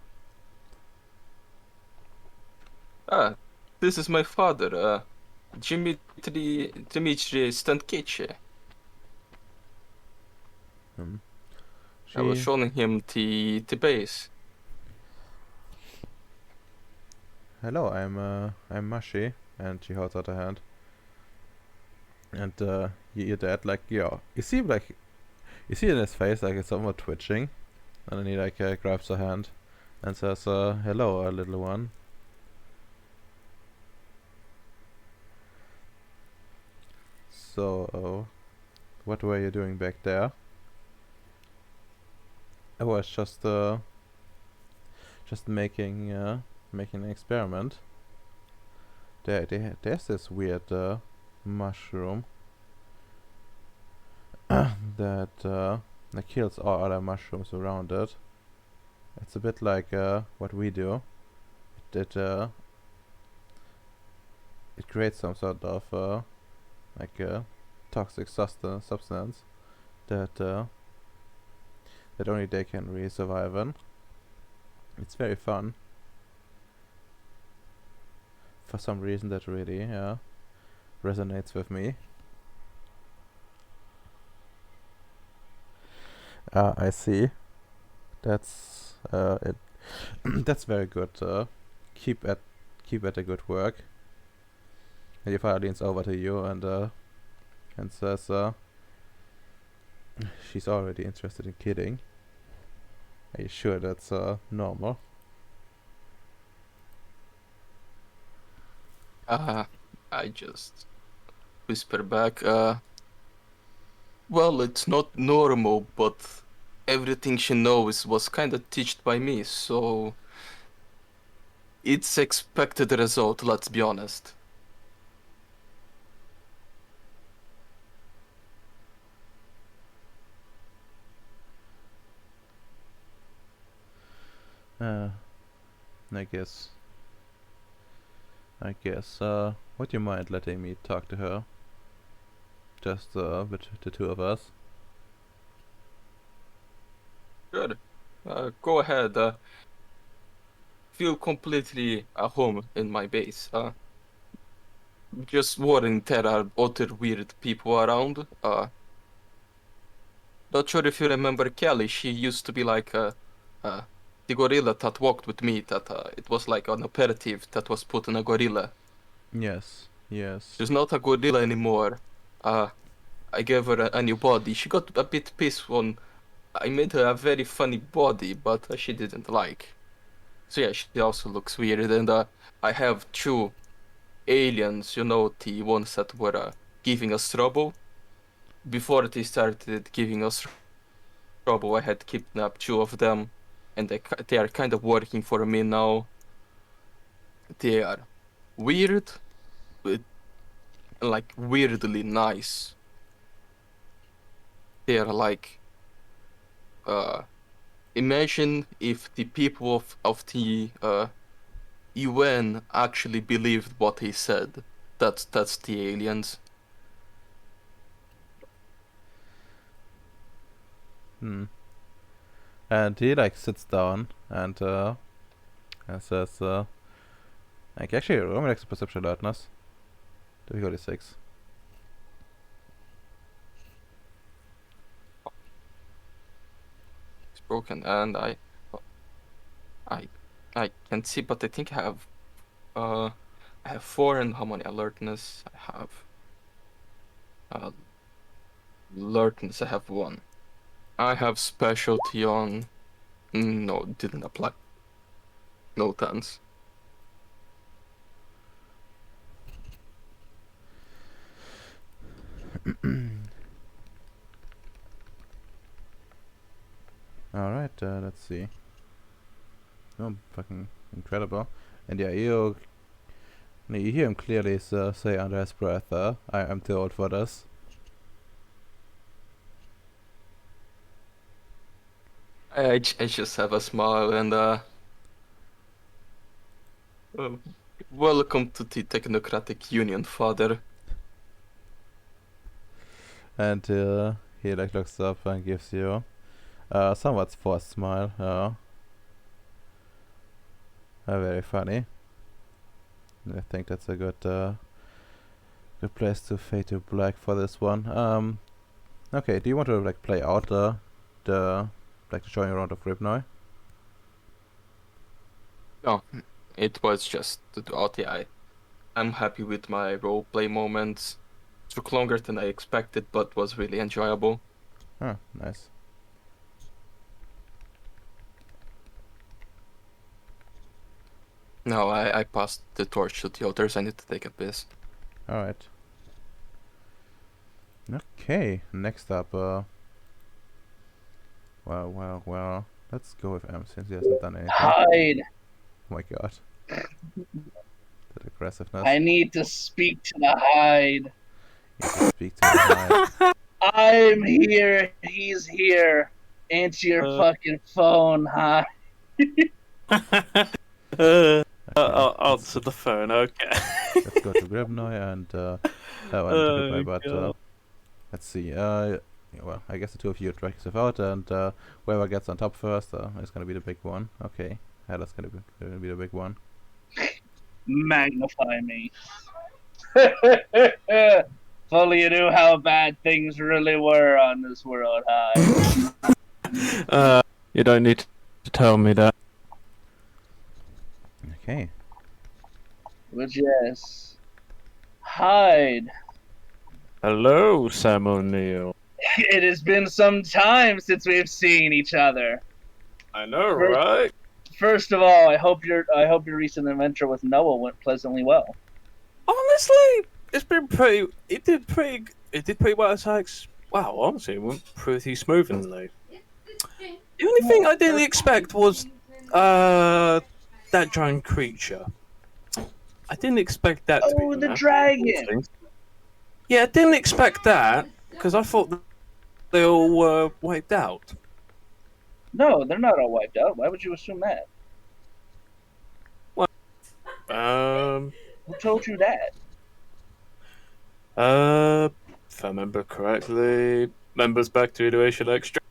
Ah, this is my father, Dimitri Stankici. Hmm. I was She showing him the base. Hello, I'm Mashi, and she holds out her hand. And your dad, like, you see, like, you see in his face, like, it's somewhat twitching, and then he like grabs her hand and says, "Hello, little one." So, what were you doing back there? I was just making an experiment. There's this weird mushroom that kills all other mushrooms around it. It's a bit like what we do. It creates some sort of like toxic substance that that only they can really survive in. It's very fun. For some reason that really resonates with me. I see. That's it. That's very good. Keep at the good work. And your father leans over to you and says, "She's already interested in kidding. Are you sure that's normal?" I just whisper back, well, it's not normal, but everything she knows was kinda taught by me, so it's expected result, let's be honest. Uh, I guess. Would you mind letting me talk to her? Just with the two of us. Good. Go ahead. Feel completely at home in my base. Just worrying there are other weird people around. Not sure if you remember Kelly. She used to be like the gorilla that walked with me. That it was like an operative that was put in a gorilla. Yes. Yes. She's not a gorilla anymore. I gave her a new body. She got a bit pissed when I made her a very funny body, but she didn't like. So yeah, she also looks weird. And I have two aliens, you know, the ones that were giving us trouble. Before they started giving us trouble, I had kidnapped two of them, and they are kind of working for me now. They are weird, but like weirdly nice. They are like, uh, imagine if the people of the UN actually believed what he said. That's the aliens. Hmm. And he like sits down and says, like actually, roll me like some perception alertness. Difficulty 6. It's broken, and I I can't see, but I think uh I have 4, and how many alertness I have? Uh, alertness I have 1. I have specialty on. No, didn't apply. No thanks. Alright, let's see. Oh, fucking incredible. And yeah, you hear him clearly say under his breath, I'm too old for this. I just have a smile and uh, welcome to the Technocratic Union, father. And he like looks up and gives you somewhat forced smile. Very funny. I think that's a good place to fade to black for this one. Okay, do you want to like play out the like the showing around of Ribnoy? No, it was just out. Yeah, I'm happy with my roleplay moments. Took longer than I expected, but was really enjoyable. Ah, nice. No, I passed the torch to the others. I need to take a piss. Alright. Okay, next up, well, let's go with M since he hasn't done anything. Hide. Oh my god. That aggressiveness. I need to speak to the hide. You can speak to the hide. I'm here. He's here. Answer your fucking phone, hide. I'll answer the phone. Okay. Let's go to Gribnoy and to Gribnoy, but let's see. Well, I guess the two of you drag yourself out, and whoever gets on top first is gonna be the big one. Okay, yeah, that's gonna be the big one. Magnify me. If only you knew how bad things really were on this world, hide. You don't need to tell me that. Okay. But yes. Hide. Hello, Sam O'Neill. It has been some time since we've seen each other. I know, right? First of all, I hope your recent adventure with Noah went pleasantly well. Honestly, it's been pretty. It did pretty well. Wow, honestly, it went pretty smoothly. The only thing I didn't expect was that giant creature. I didn't expect that to be. Oh, the dragon! Yeah, I didn't expect that because I thought they all were wiped out. No, they're not all wiped out. Why would you assume that? Who told you that? If I remember correctly, members back to Iteration Extra.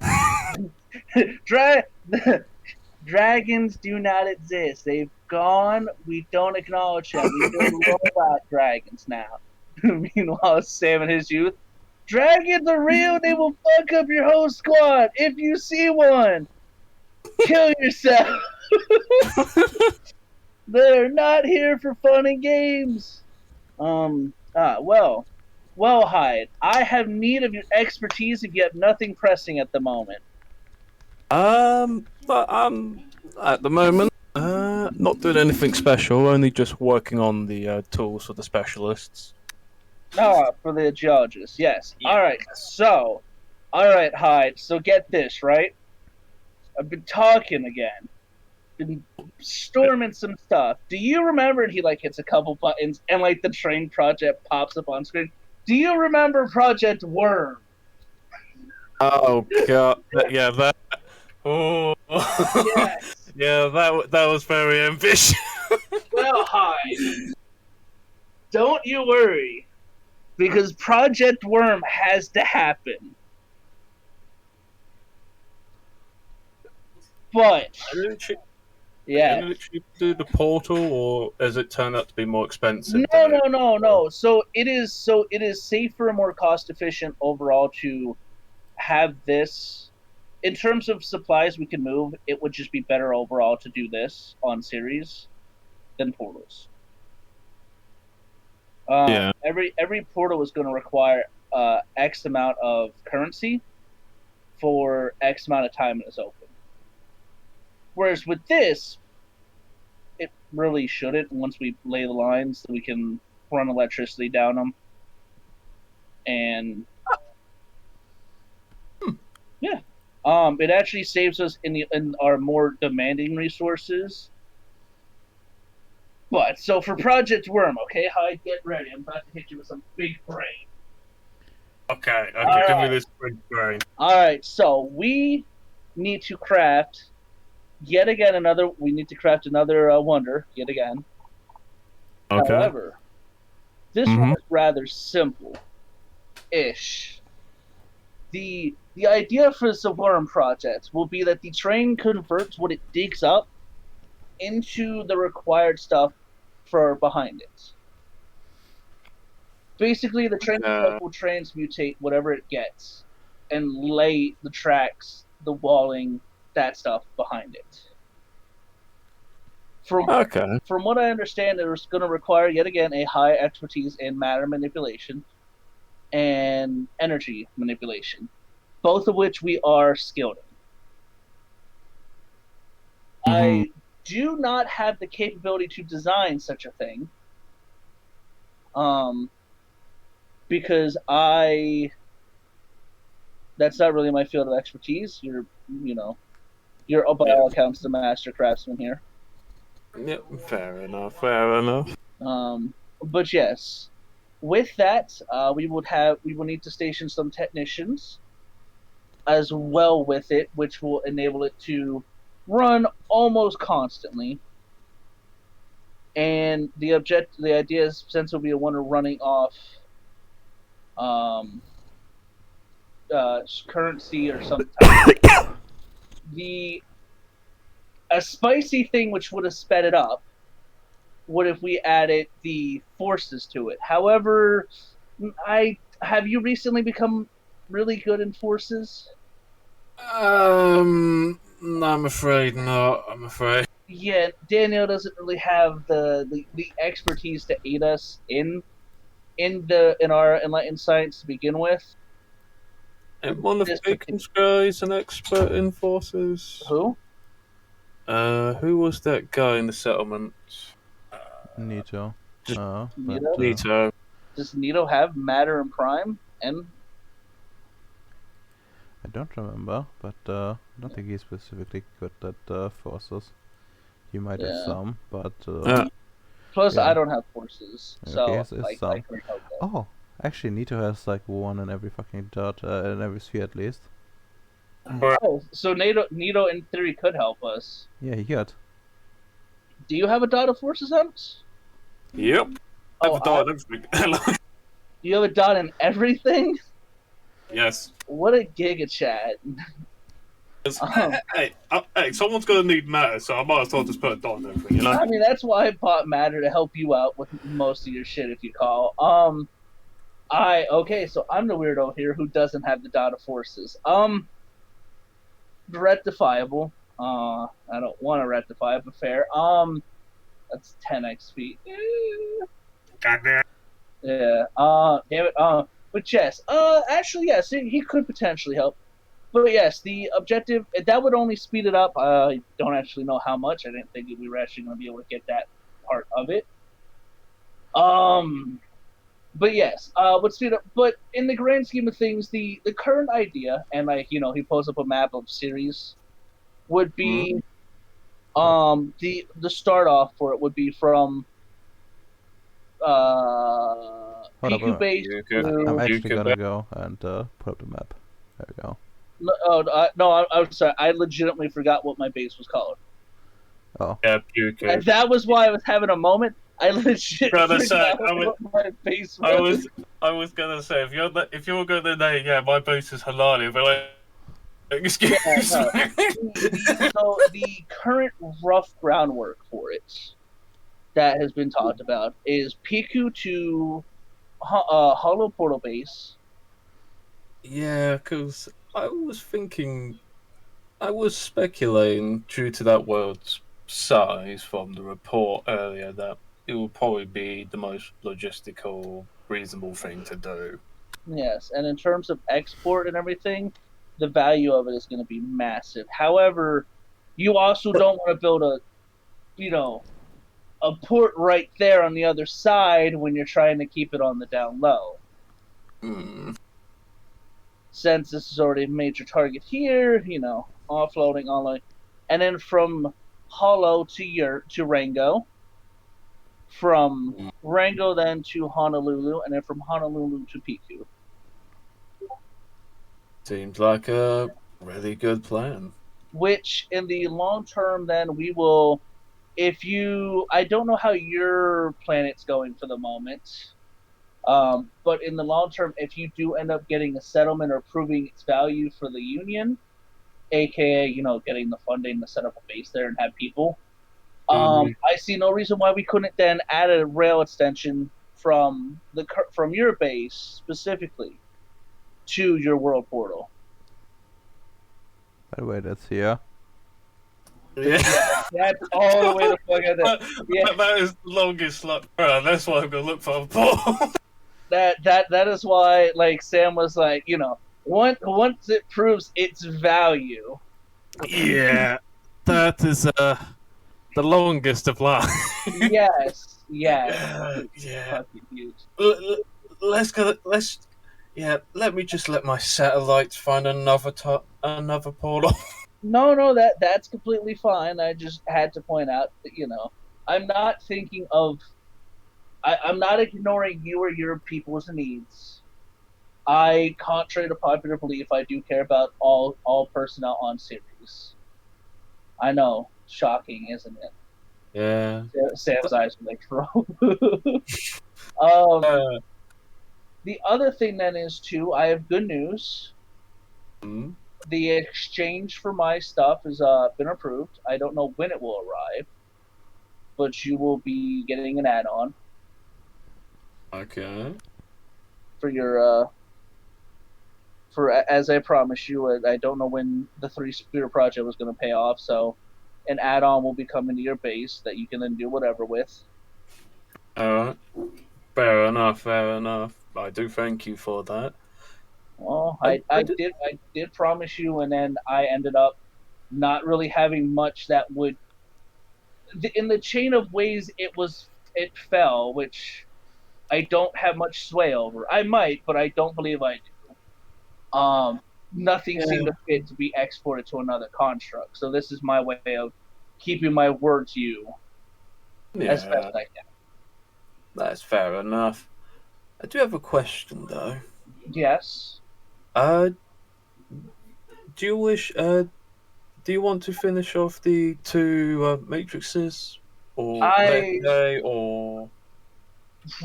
Dragons do not exist. They've gone. We don't acknowledge them. We do robot dragons now. Meanwhile, Sam in his youth, dragons are real. They will fuck up your whole squad. If you see one, kill yourself. They're not here for fun and games. Well, Hyde, I have need of your expertise if you have nothing pressing at the moment. But at the moment, not doing anything special. Only just working on the tools for the specialists. For the geologists, yes. Yeah. Alright, Hyde, so get this, right? I've been talking again. Been storming some stuff. Do you remember, and he hits a couple buttons and the train project pops up on screen? Do you remember Project Worm? Oh god, yeah, that. Oh, Yes. Yeah, that was very ambitious. Well, Hyde, don't you worry, because Project Worm has to happen. But yeah, Did it do the portal, or has it turned out to be more expensive? no. So it is safer and more cost efficient overall to have this. In terms of supplies we can move, it would just be better overall to do this on Ceres than portals. Yeah. Every portal is going to require X amount of currency for X amount of time it is open. Whereas with this, it really shouldn't. Once we lay the lines, we can run electricity down them, and yeah, it actually saves us in our more demanding resources. But so for Project Worm, okay, Hyde, get ready. I'm about to hit you with some big brain. Okay, All give right. me this big brain. All right, so we need to craft we need to craft another wonder yet again. Okay. However, this one is rather simple-ish. The idea for the worm project will be that the train converts what it digs up into the required stuff for behind it. Basically, the train will transmutate whatever it gets and lay the tracks, the walling, that stuff behind it. From what I understand, it's going to require, yet again, a high expertise in matter manipulation and energy manipulation, both of which we are skilled in. I do not have the capability to design such a thing, because I That's not really my field of expertise. You're by all accounts the master craftsman here. Yep, fair enough, fair enough. But yes, with that, we will need to station some technicians as well with it, which will enable it to run almost constantly. And the idea is, since it'll be a one running off um, currency or some type, a spicy thing which would have sped it up would if we added the forces to it. However, have you recently become really good in forces? No, I'm afraid not. I'm afraid. Yeah, Daniel doesn't really have the expertise to aid us in our enlightened science to begin with. And one of This Bacon's guys an expert in forces. Who? Who was that guy in the settlement? Nito. Just Nito? Nito. Does Nito have matter and prime? And I don't remember, but I don't think he's specifically good at forces. He might have Yeah. some, but plus, Yeah. I don't have forces, Okay, so yes, it's I some. couldn't help that. oh, actually, Nito has like one in every fucking dot, in every sphere at least. Oh, so Nito in theory could help us. Yeah, he got. Do you have a dot of forces, Alex? Yep. Oh, you have a dot in everything? Yes. What a giga chat. Hey, someone's gonna need matter, so I might as well just put a dot on everything, you know? I mean, that's why I bought matter to help you out with most of your shit, if you call. Okay, so I'm the weirdo here who doesn't have the dot of forces. Rectifiable. I don't want to rectify it, but fair. That's 10x feet. Goddamn. Yeah. Damn it. But yes. Actually, yes, he could potentially help. But yes, the objective that would only speed it up. I don't actually know how much. I didn't think we were actually going to be able to get that part of it. But yes, would speed up. But in the grand scheme of things, the current idea, and he pulls up a map of Ceres, would be, the start off for it would be from, Hold up, PQ base. I'm actually could gonna go and put up the map. There we go. No, I'm sorry. I legitimately forgot what my base was called. Oh. Yeah, Puka. And that was why I was having a moment. I legit Gonna forgot say, what my base was. I was gonna say if you're gonna name, yeah, my base is Halali, but like, excuse me. So the current rough groundwork for it that has been talked about is Piku to Hollow Portal Base. Yeah, because I was speculating due to that world's size from the report earlier that it would probably be the most logistical, reasonable thing to do. Yes, and in terms of export and everything, the value of it is going to be massive. However, you also don't want to build a port right there on the other side when you're trying to keep it on the down low. Since this is already a major target here, offloading online, and then from Hollow to Rango, from Rango then to Honolulu, and then from Honolulu to Piku. Seems like a really good plan. Which in the long term, then we will. I don't know how your planet's going for the moment. But in the long term, if you do end up getting a settlement or proving its value for the Union, aka getting the funding to set up a base there and have people, I see no reason why we couldn't then add a rail extension from your base specifically to your world portal. By the way, that's here. Yeah, That's all the way to fucking there. Yeah. that is the longest slot. That's what I'm gonna look for. That is why, like, Sam was like, once it proves its value. Yeah, that is the longest of line. Yes. Yeah. Fucking huge. Let's Yeah, let me just let my satellites find another portal. No, that's completely fine. I just had to point out that I'm not thinking of. I'm not ignoring you or your people's needs. Contrary to popular belief, I do care about all personnel on Ceres. I know, shocking, isn't it? Yeah. Sam's eyes were like, bro. um, Uh, the other thing then is too. I have good news. hmm. The exchange for my stuff has been approved. I don't know when it will arrive, but you will be getting an add-on Okay. for your for as I promised you. I don't know when the three spear project was going to pay off, so an add-on will be coming to your base that you can then do whatever with. Alright. Fair enough, fair enough. I do thank you for that. Well, I, I did. I did promise you, and then I ended up not really having much that would in the chain of ways it fell, which I don't have much sway over. I might, but I don't believe I do. Nothing seemed Yeah. to fit to be exported to another construct. So this is my way of keeping my word to you as best Yeah, I can. that's fair enough. I do have a question though. Yes. Uh, do you wish? Do you want to finish off the two matrices, or let's I say, or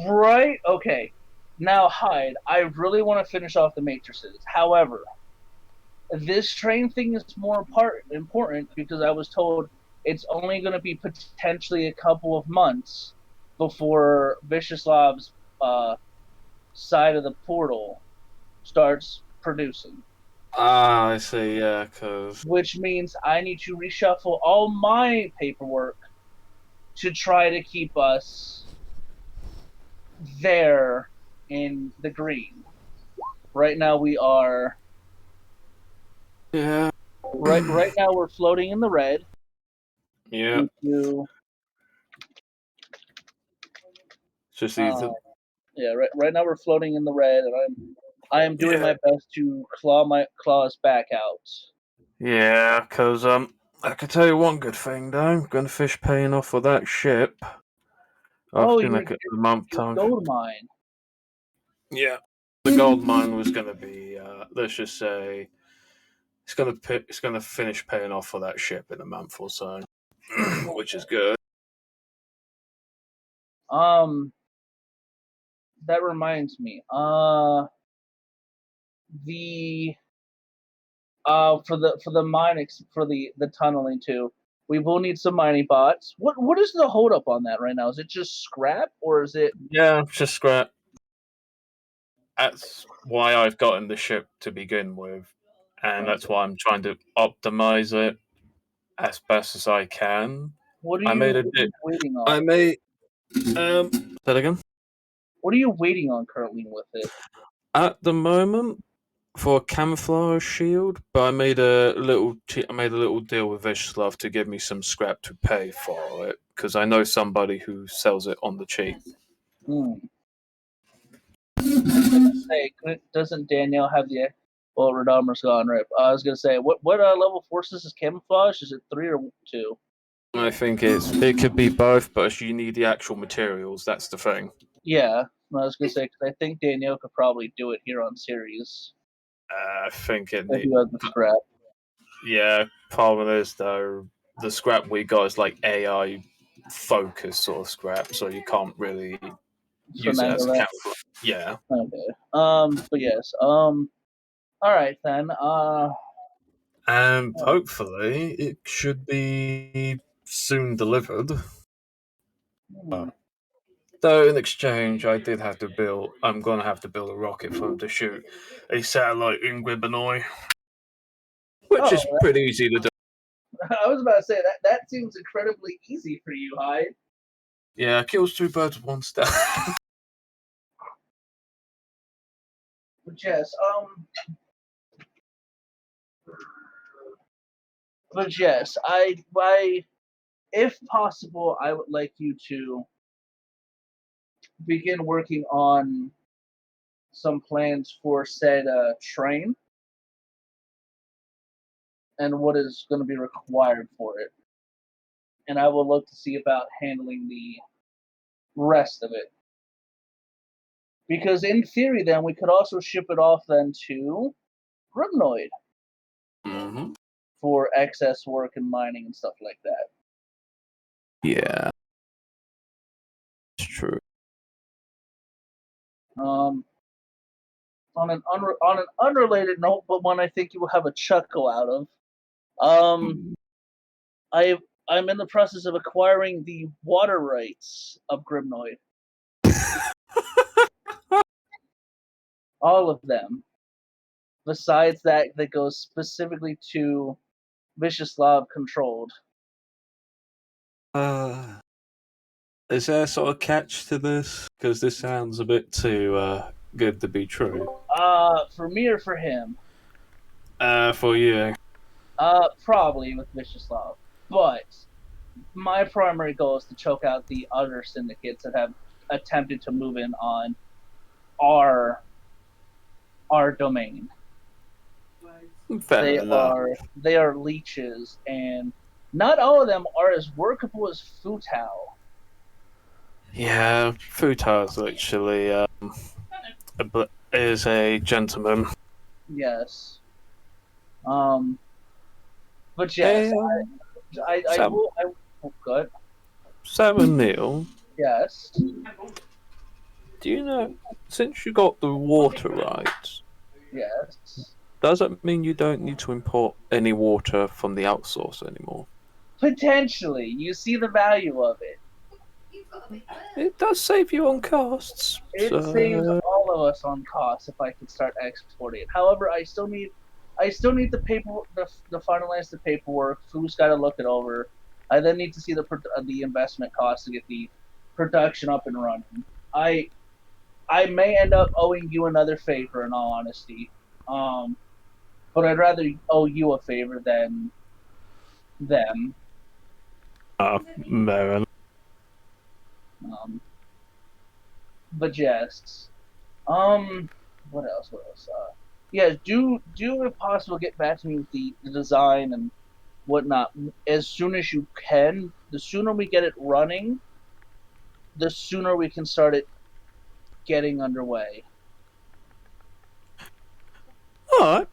right. Okay. Now, Hyde, I really want to finish off the matrices. However, this train thing is more important because I was told it's only going to be potentially a couple of months before Vichislav's side of the portal starts producing, I see. Yeah, because which means I need to reshuffle all my paperwork to try to keep us there in the green. Right now we are yeah, right now we're floating in the red yeah. due to Just uh, either. yeah, right now we're floating in the red, and I am doing Yeah, my best to claw us back out. yeah. Because I can tell you one good thing though. I'm gonna fish paying off for that ship. I Oh, think I get the month your time. gold mine. Yeah, the gold mine was gonna be. Let's just say it's gonna finish paying off for that ship in a month or so, which is good. Um, that reminds me. The for the for the tunneling too. We will need some mining bots. What is the holdup on that right now? Is it just scrap or is it? Yeah, just scrap. That's why I've gotten the ship to begin with, and that's why I'm trying to optimize it as best as I can. I made a What are you waiting I on? made say that again. What are you waiting on currently with it? At the moment, for a camouflage shield, but I made a little deal with Vishlav to give me some scrap to pay for it because I know somebody who sells it on the cheap. Hmm. Say, doesn't Danielle have the? Well, Radomer's gone, right? I was gonna say, what level forces is camouflage? Is it 3 or 2? I think it could be both, but you need the actual materials. That's the thing. Yeah, I was gonna say because I think Danielle could probably do it here on series I think it if need. you have the scrap. Yeah, problem is though, the scrap we got is like AI focus sort of scrap, so you can't really use it as a Finagle that. camera. Yeah. Okay. But yes. All right then. And hopefully it should be soon delivered. Hmm. Though in exchange, I'm gonna have to build a rocket for him to shoot a satellite in Gribanoy, which is Oh, pretty easy to do. I was about to say that seems incredibly easy for you, Hyde. Yeah, kills two birds with one stone. But yes. But yes, if possible, I would like you to begin working on some plans for said train and what is going to be required for it. And I will look to see about handling the rest of it. Because in theory, then we could also ship it off then to Grimnoid Mm-hmm. for excess work and mining and stuff like that. Yeah. It's true. On an unrelated note, but one I think you will have a chuckle out of. I I'm in the process of acquiring the water rights of Grimnoid. All of them. Besides that goes specifically to Vishislav controlled. Is there a sort of catch to this? Because this sounds a bit too good to be true. For me or for him? For you. Probably with Vishislav. But my primary goal is to choke out the other syndicates that have attempted to move in on our domain. Fair enough. They are leeches, and not all of them are as workable as Futao. Yeah, Futar's literally is a gentleman. Yes. But yes, I Sam, will. Oh, good. Sam and Neil, Yes. do you know, since you got the water rights, Yes. does that mean you don't need to import any water from the outsource anymore? Potentially, you see the value of it. It does save you on costs. It so... saves all of us on costs if I could start exporting it. However, I still need the paper, the finalize the paperwork. Who's got to look it over? I then need to see the investment costs to get the production up and running. I may end up owing you another favor, in all honesty. But I'd rather owe you a favor than them. Man. But yes. What else? Yeah, do if possible get back to me with the design and whatnot as soon as you can. The sooner we get it running, the sooner we can start it getting underway. Alright.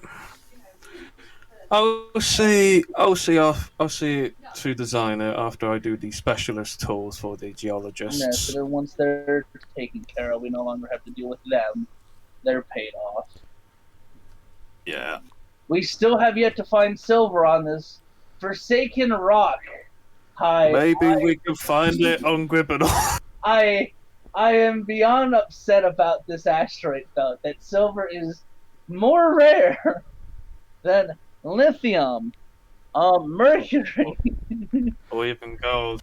I'll see to design it after I do the specialist tools for the Yeah, geologists. so then once they're taken care of, we no longer have to deal with them. They're paid off. Yeah. We still have yet to find silver on this forsaken rock. Maybe we can find it on Gribbon. I am beyond upset about this asteroid belt. That silver is more rare than lithium, mercury. Or even gold.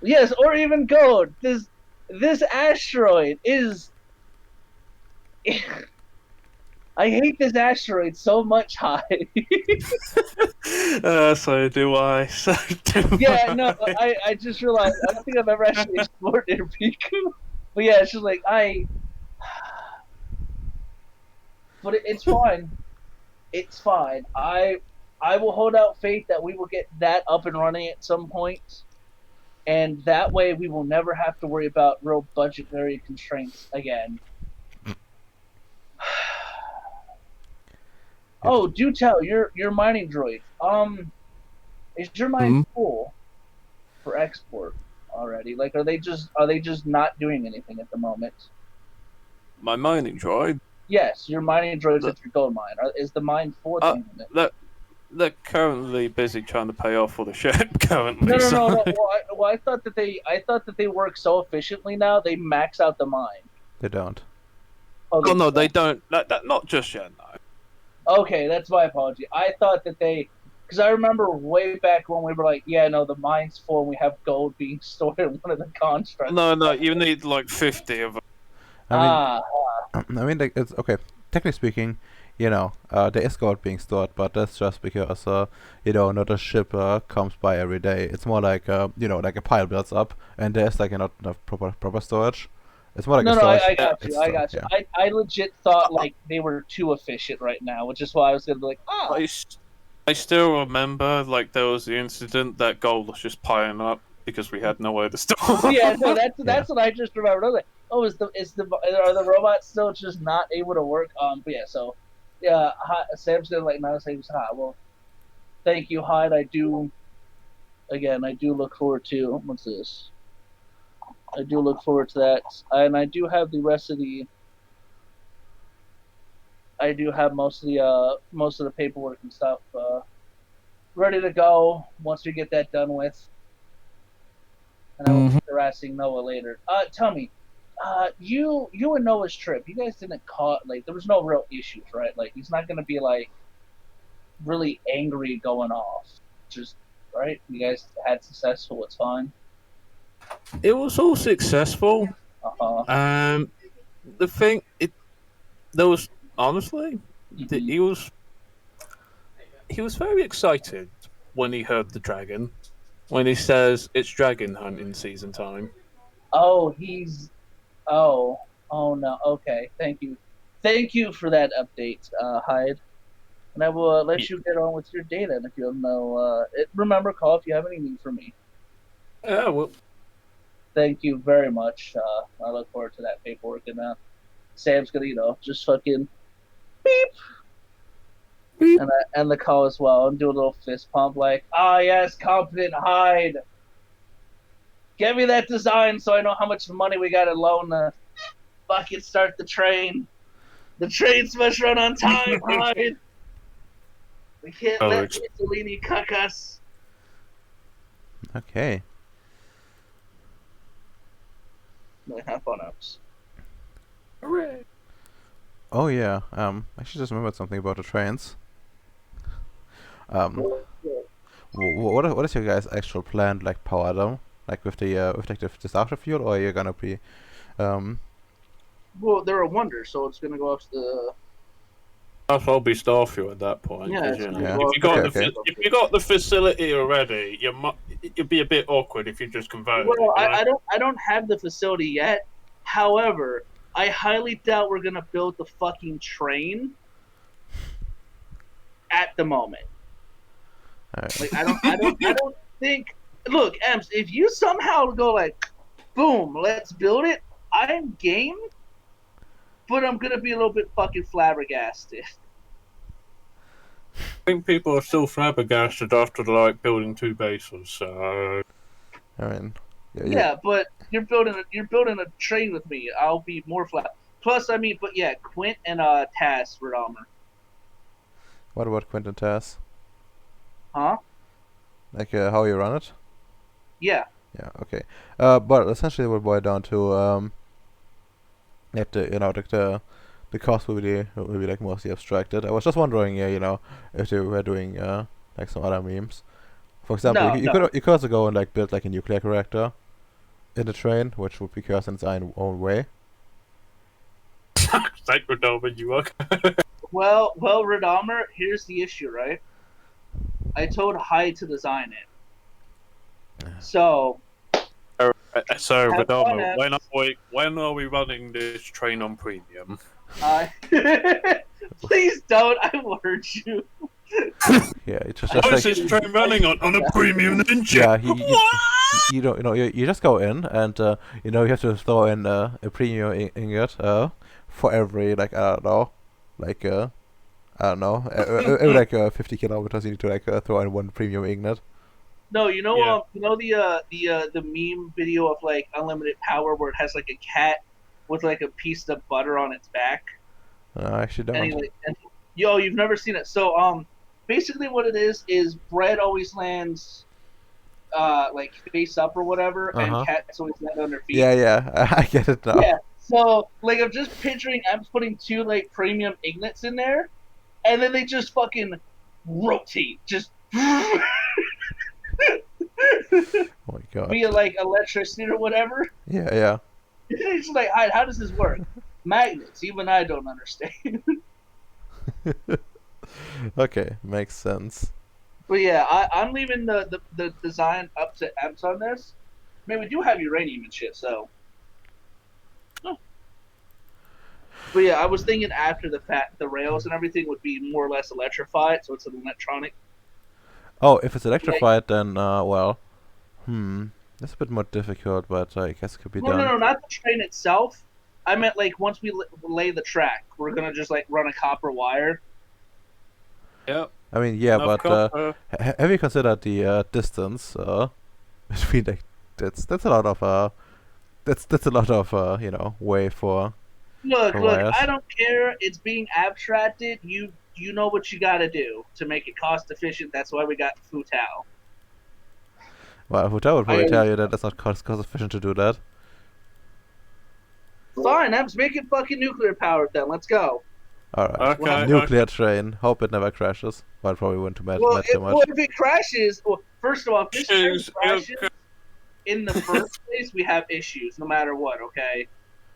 Yes, or even gold. This asteroid is. I hate this asteroid so much, High. So do I. So do Yeah, I. no, I just realized I don't think I've ever actually explored near Piku. But yeah, it's just like but it's fine. It's fine. I will hold out faith that we will get that up and running at some point, and that way we will never have to worry about real budgetary constraints again. Oh, do tell your mining droid. Is your mine full for export already? Like, are they just not doing anything at the moment? My mining droid? Yes, your mining droids at your gold mine. Is the mine full at the moment? They're currently busy trying to pay off for the ship currently. No. Well, I thought that they work so efficiently now they max out the mine. They don't. Oh no, they don't. Not just yet. No. Okay, that's my apology. I thought that because I remember way back when we were like, yeah, no, the mine's full and we have gold being stored in one of the constructs. No, you need like 50 of them. I mean, like, it's okay. Technically speaking, there is gold being stored, but that's just because, not a ship comes by every day. It's more like, like a pile builds up, and there's like not enough proper storage. It's more like No, a no, storage. I got you. It's I got you. yeah. I legit thought like they were too efficient right now, which is why I was gonna be like, ah, I still remember like there was the incident that gold was just piling up because we had nowhere to store. yeah, no, that's Yeah. what I just remembered. I was like, oh, are the robots still just not able to work? But yeah, so yeah, Sam's gonna like now say, well, thank you, Hyde. I do look forward to what's this? I do look forward to that, and I do have the rest of the. I do have most of the paperwork and stuff ready to go once we get that done with, and I will be harassing Noah later. Tell me, you and Noah's trip, you guys didn't caught like there was no real issues, right? Like he's not gonna be like really angry going off, just right. You guys had success, so it's fine. It was all successful. Uh-huh. The thing there was honestly Mhm. he was very excited when he heard the dragon. When he says it's dragon hunting season time. Oh, he's. Oh, oh no. Okay, thank you for that update, Hyde. And I will let you get on with your data. And if you have remember, call if you have any need for me. Yeah, well, Thank you very much. I look forward to that paperwork. And Sam's gonna, just fucking beep. Beep. And the call as well. And do a little fist pump like, ah, yes, competent Hyde. Get me that design so I know how much money we got to loan to fucking start the train. The train's must run on time, Hyde. We can't let Mussolini cuck us. Okay. No, have fun, ups. hooray! Oh yeah. I should just remembered something about the trains. What is your guys' actual plan, like power them, like with the starter fuel, or are you gonna be Well, they're a wonder, so it's gonna go up to the. I'll be Starfield at that point. Yeah, 'Cause, it's you know, gonna Yeah. go if up you got to the Okay. if you got the facility already, it'd be a bit awkward if you just converted Well, it. You know? I don't have the facility yet. However, I highly doubt we're gonna build the fucking train at the moment. Alright. Like I don't think. Look, Ems, if you somehow go like, boom, let's build it. I'm game, but I'm gonna be a little bit fucking flabbergasted. I think people are still flabbergasted after like building 2 bases. So I mean, Yeah, but you're building a train with me. I'll be more flat. Plus, I mean, but yeah, Quint and Taz were armor. What about Quentin Tass? Huh? Like how you run it? Yeah. Yeah. Okay. But essentially, it will boil down to that the cost will be like mostly abstracted. I was just wondering, if they were doing like some other memes. For example, No, no. you could also go and like build like a nuclear reactor in the train, which would be chaos in its own way. sacred over you are. Well, Redomer, here's the issue, right? I told Hyde to design it. So. So, Have fun, Radama, Ems. when are we running this train on premium? Please don't. I warned you. Yeah, it's just How like is this train running on a premium engine? yeah, you don't you just go in and you have to throw in a premium ingot for every like I don't know every like 50 kilometers you need to like throw in one premium ingot. No, Yeah. the meme video of like unlimited power where it has like a cat with like a piece of butter on its back, I actually and don't. you've never seen it. So basically what it is bread always lands like face up or whatever, Uh-huh. and cats always land on their feet. Yeah, I get it now. Yeah. So like I'm just picturing I'm putting 2 like premium ignits in there, and then they just fucking rotate, just. Oh my god. Via like electricity or whatever. Yeah. It's like, how does this work? Magnets. Even I don't understand. Okay, makes sense. But yeah, I'm leaving the design up to Ems on this. I mean, we do have uranium and shit, so. Oh, But yeah, I was thinking after the fact, the rails and everything would be more or less electrified, so it's an electronic. Oh, if it's Like, electrified, then well, that's a bit more difficult, but I guess it could be no, no, done. no, not the train itself. I meant like once we lay the track, we're gonna just like run a copper wire. Yep. I mean, yeah, Enough but copper. have you considered the distance between like that's a lot of that's a lot of way for Look, I wires. don't care. It's being abstracted. You know what you got to do to make it cost efficient. That's why we got Futao. Well, Hotel would probably I tell you that that's not cost efficient to do that. fine. I'm making fucking nuclear powered then. Let's go. Alright. We'll have Okay. Nuclear train. Hope it never crashes. But probably wouldn't matter too much. if it crashes, well, first of all, if this train Issues. crashes in the first place, we have issues no matter what. Okay.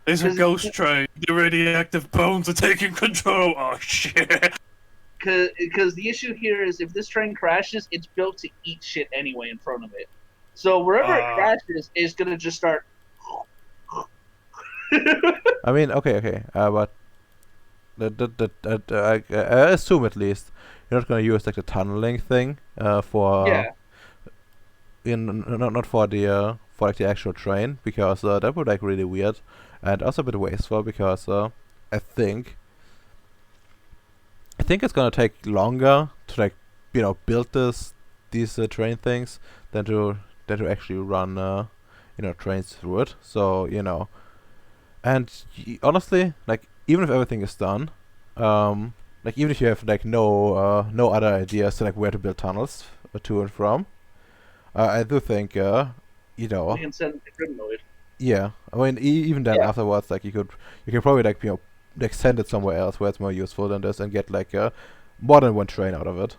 It's a ghost train. The radioactive bones are taking control. Oh shit. Because the issue here is if this train crashes, it's built to eat shit anyway in front of it. So wherever it crashes is gonna just start. I mean, okay. But I assume at least you're not gonna use like the tunneling thing for Yeah. not for the for like the actual train, because that would like really weird and also a bit wasteful, because I think it's gonna take longer to like build these train things than to actually run trains through it. So and honestly, like even if everything is done, like even if you have like no other ideas to like where to build tunnels to and from, I do think We can send it to Grimnoid. yeah, I mean even then Yeah. afterwards, like you could probably like like send it somewhere else where it's more useful than this and get like more than one train out of it.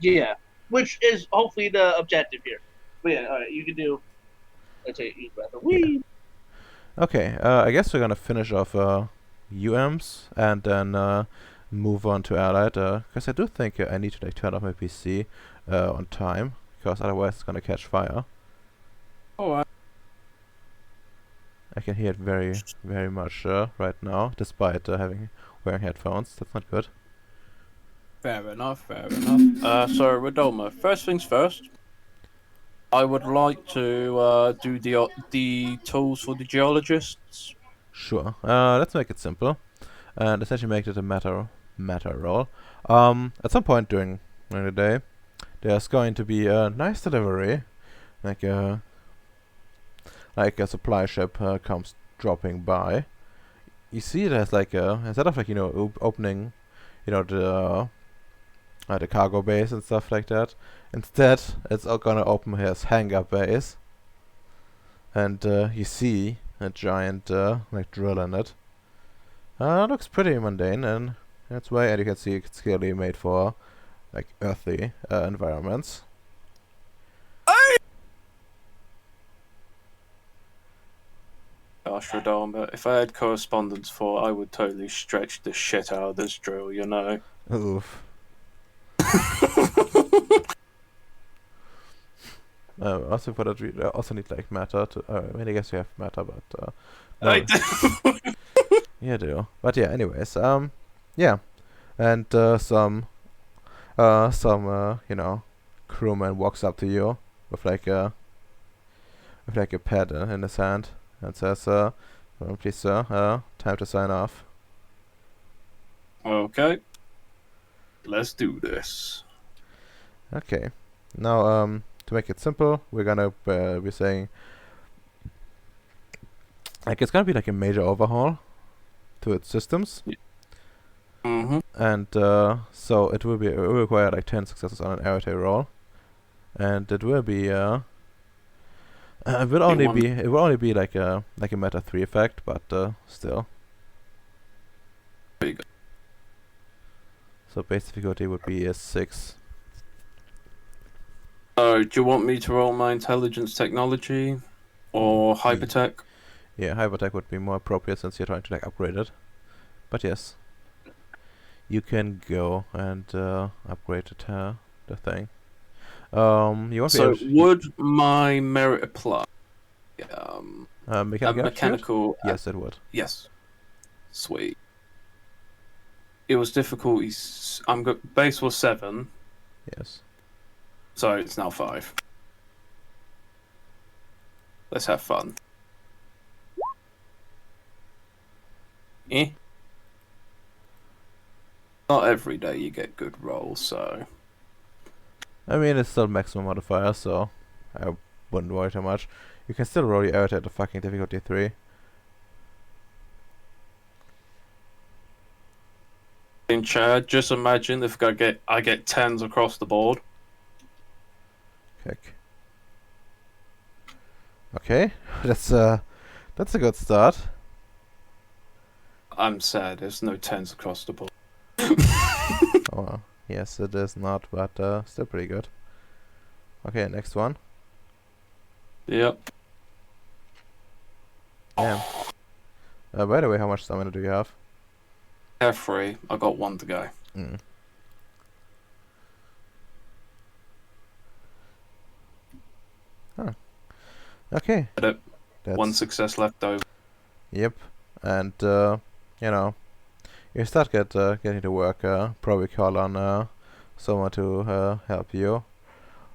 Yeah. Which is hopefully the objective here. But yeah, alright, you can do. Let's say eat breath. Wee! Okay, I guess we're gonna finish off UMs and then move on to Allied, because I do think I need to like turn off my PC on time, because otherwise it's gonna catch fire. Alright. I can hear it very, very much right now, despite wearing headphones. That's not good. Fair enough. So Redoma, first things first. I would like to do the tools for the geologists. Sure. Let's make it simple, and essentially make it a matter roll. At some point during the day, there's going to be a nice delivery, like a supply ship comes dropping by. You see, there's like instead of like opening, the cargo base and stuff like that. Instead, it's all gonna open his hangar base, and you see a giant like drill in it. Looks pretty mundane, and that's why, and you can see it's clearly made for like earthy environments. Gosh, Redoma, if I had correspondence for, I would totally stretch the shit out of this drill, you know. Oof. Also for that, we also need like matter to. I mean, I guess you have matter, but no. I do. Yeah, I do. But yeah, anyways, yeah, and some crewman walks up to you with like a pad in his hand and says, please sir, time to sign off. Okay. Let's do this. Okay. Now, to make it simple, we're gonna be saying like it's gonna be like a major overhaul to its systems. Mm-hmm. And so it will require like 10 successes on an arete roll, and it will be it will only be like a meta 3 effect, but still. There you go. So base difficulty would be a 6. So, do you want me to roll my intelligence technology or hypertech? Yeah, hypertech would be more appropriate since you're trying to like upgrade it. But yes, you can go and upgrade the thing. You won't So, be able would my merit apply? mechanical. Mechanical. Yes, it would. Yes. Sweet. It was difficulties. Base was 7, Yes. so it's now 5. Let's have fun. Eh? Not every day you get good rolls, so I mean, it's still maximum modifier, so I wouldn't worry too much. You can still roll your out at the fucking difficulty 3. in chat, just imagine if I get 10s across the board. Kick. Okay, that's a good start. I'm sad. There's no 10s across the board. Oh, well. Yes, it is not, but still pretty good. Okay, next one. Yep. Damn. By the way, how much stamina do you have? I have 3. I got 1 to go. Mm. Huh. Okay. That's That's 1 success left over. Yep. And you know, you start getting to work. Probably call on someone to help you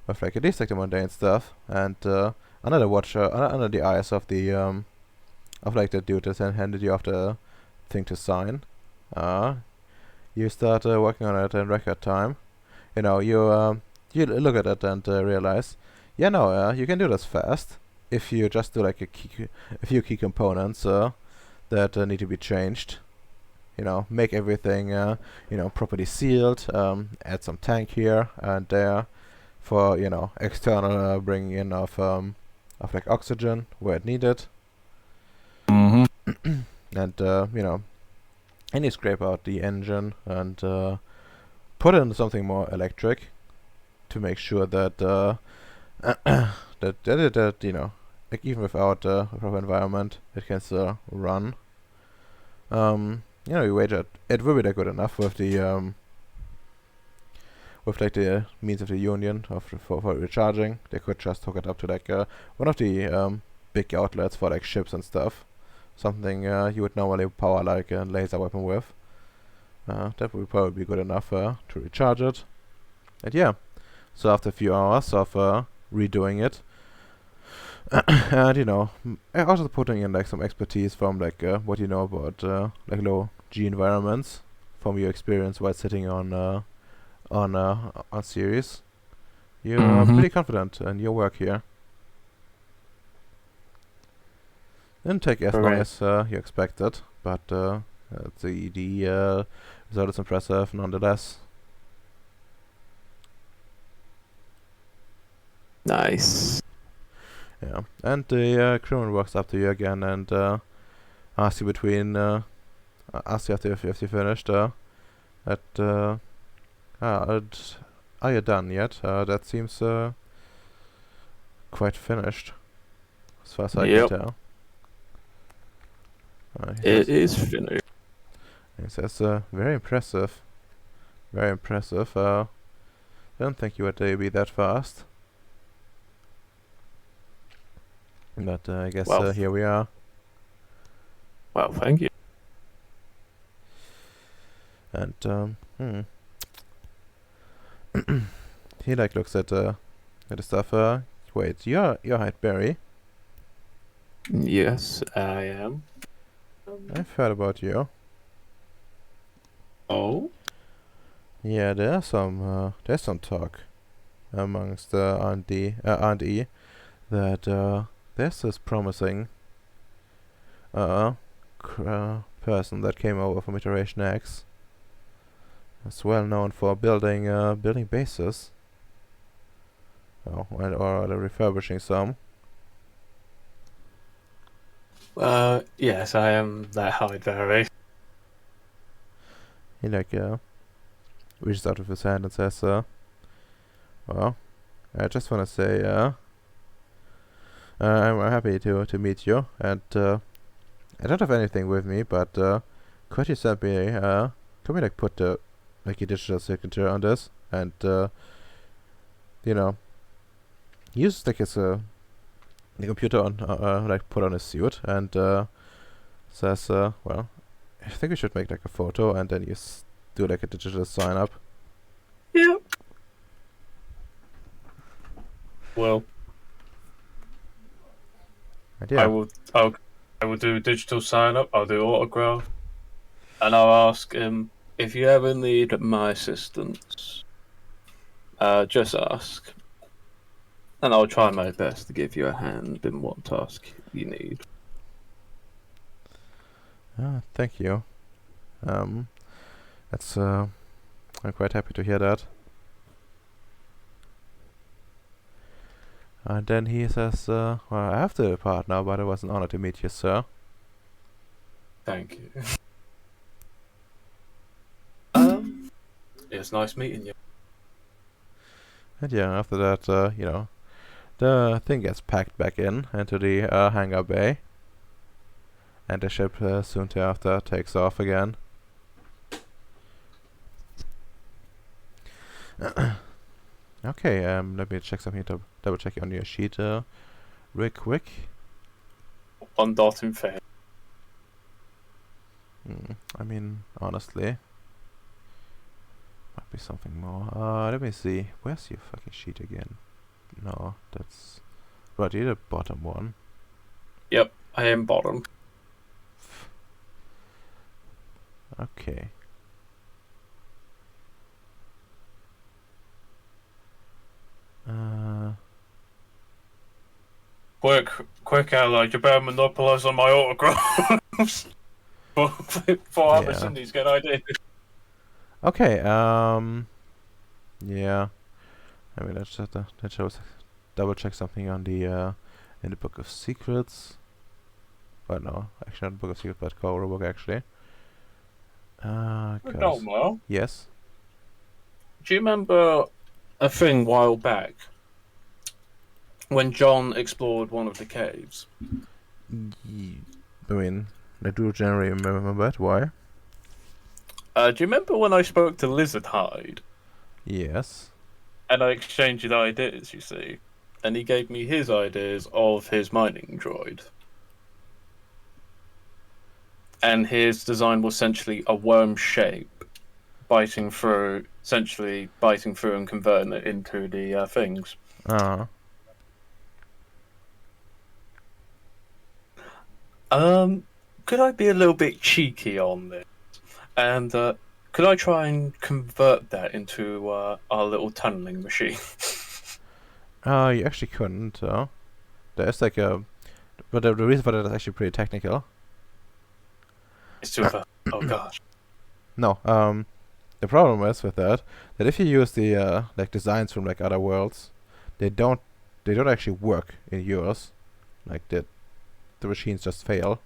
with like at least like the mundane stuff, and under the watcher, under the eyes of the of like the dude that handed you off the thing to sign. You start working on it in record time. You know, you look at it and realize, yeah, no, you can do this fast if you just do like a few key components that need to be changed. You know, make everything properly sealed. Add some tank here and there for external bringing in of like oxygen where it needed. Mm-hmm. And and you scrape out the engine and put in something more electric to make sure that that like even without a proper environment it can still run. You wager it will be that good enough with the with like the means of the union for recharging. They could just hook it up to like one of the big outlets for like ships and stuff. Something you would normally power like a laser weapon with. That would probably be good enough to recharge it. And yeah, so after a few hours of redoing it, and also putting in like some expertise from like what you know about like low G environments from your experience while sitting on Ceres, you're pretty confident in your work here. Didn't take as long as you expected, but the result is impressive nonetheless. Nice. Yeah, and the crewman walks up to you again and asks you asks you if you finished. Are you done yet? That seems quite finished, as far as I can tell. It is finished. He says, very impressive. Very impressive. I don't think you would be that fast. But I guess here we are. Well, thank you. And he like looks at the stuff. Wait, you're Hyde Berry. Yes, I am. I've heard about you. Oh? Yeah, there's some talk amongst R&D that there's this promising person that came over from Iteration X. It's well known for building bases. Or refurbishing some. Yes, I am that Hyde Berry. He reaches out with his hand and says, well, I just want to say, I'm happy to meet you, and I don't have anything with me, but could you send me, could we like put the like a digital signature on this, and use like the computer on like put on his suit and says, well, I think we should make like a photo and then you do like a digital sign up. Yeah. Well, And yeah. I will do digital sign up. I'll do autograph, and I'll ask him if you ever need my assistance. Just ask, and I'll try my best to give you a hand in what task you need. Thank you. That's I'm quite happy to hear that. And then he says, well, I have to depart now, but it was an honor to meet you, sir. Thank you. It's nice meeting you. And yeah, after that, you know, the thing gets packed back in into the hangar bay. And the ship soon thereafter takes off again. Okay, let me check something to double check on your sheet real quick. One dot in fair. I mean, honestly, might be something more. Let me see. Where's your fucking sheet again? No, that's right. You're the bottom one. Yep, I am bottom. Okay. Quick, ally! You better monopolize on my autographs before other Yeah. Cindy's get ideas. Okay. Yeah. I mean, let's just double check something on the in the Book of Secrets. But no, actually not Book of Secrets, but Core book actually. Well, Yes. do you remember a thing a while back when John explored one of the caves? I mean, I do generally remember that. Why? Do you remember when I spoke to Lizardhide Yes. and I exchanged ideas, you see? And he gave me his ideas of his mining droid. And his design was essentially a worm shape, biting through and converting it into the things. Could I be a little bit cheeky on this? And could I try and convert that into our little tunneling machine? You actually couldn't. There's like a, but the reason for that is actually pretty technical. It's too far. Oh gosh. No. The problem is with that if you use the like designs from like other worlds, they don't actually work in yours. Like the machines just fail.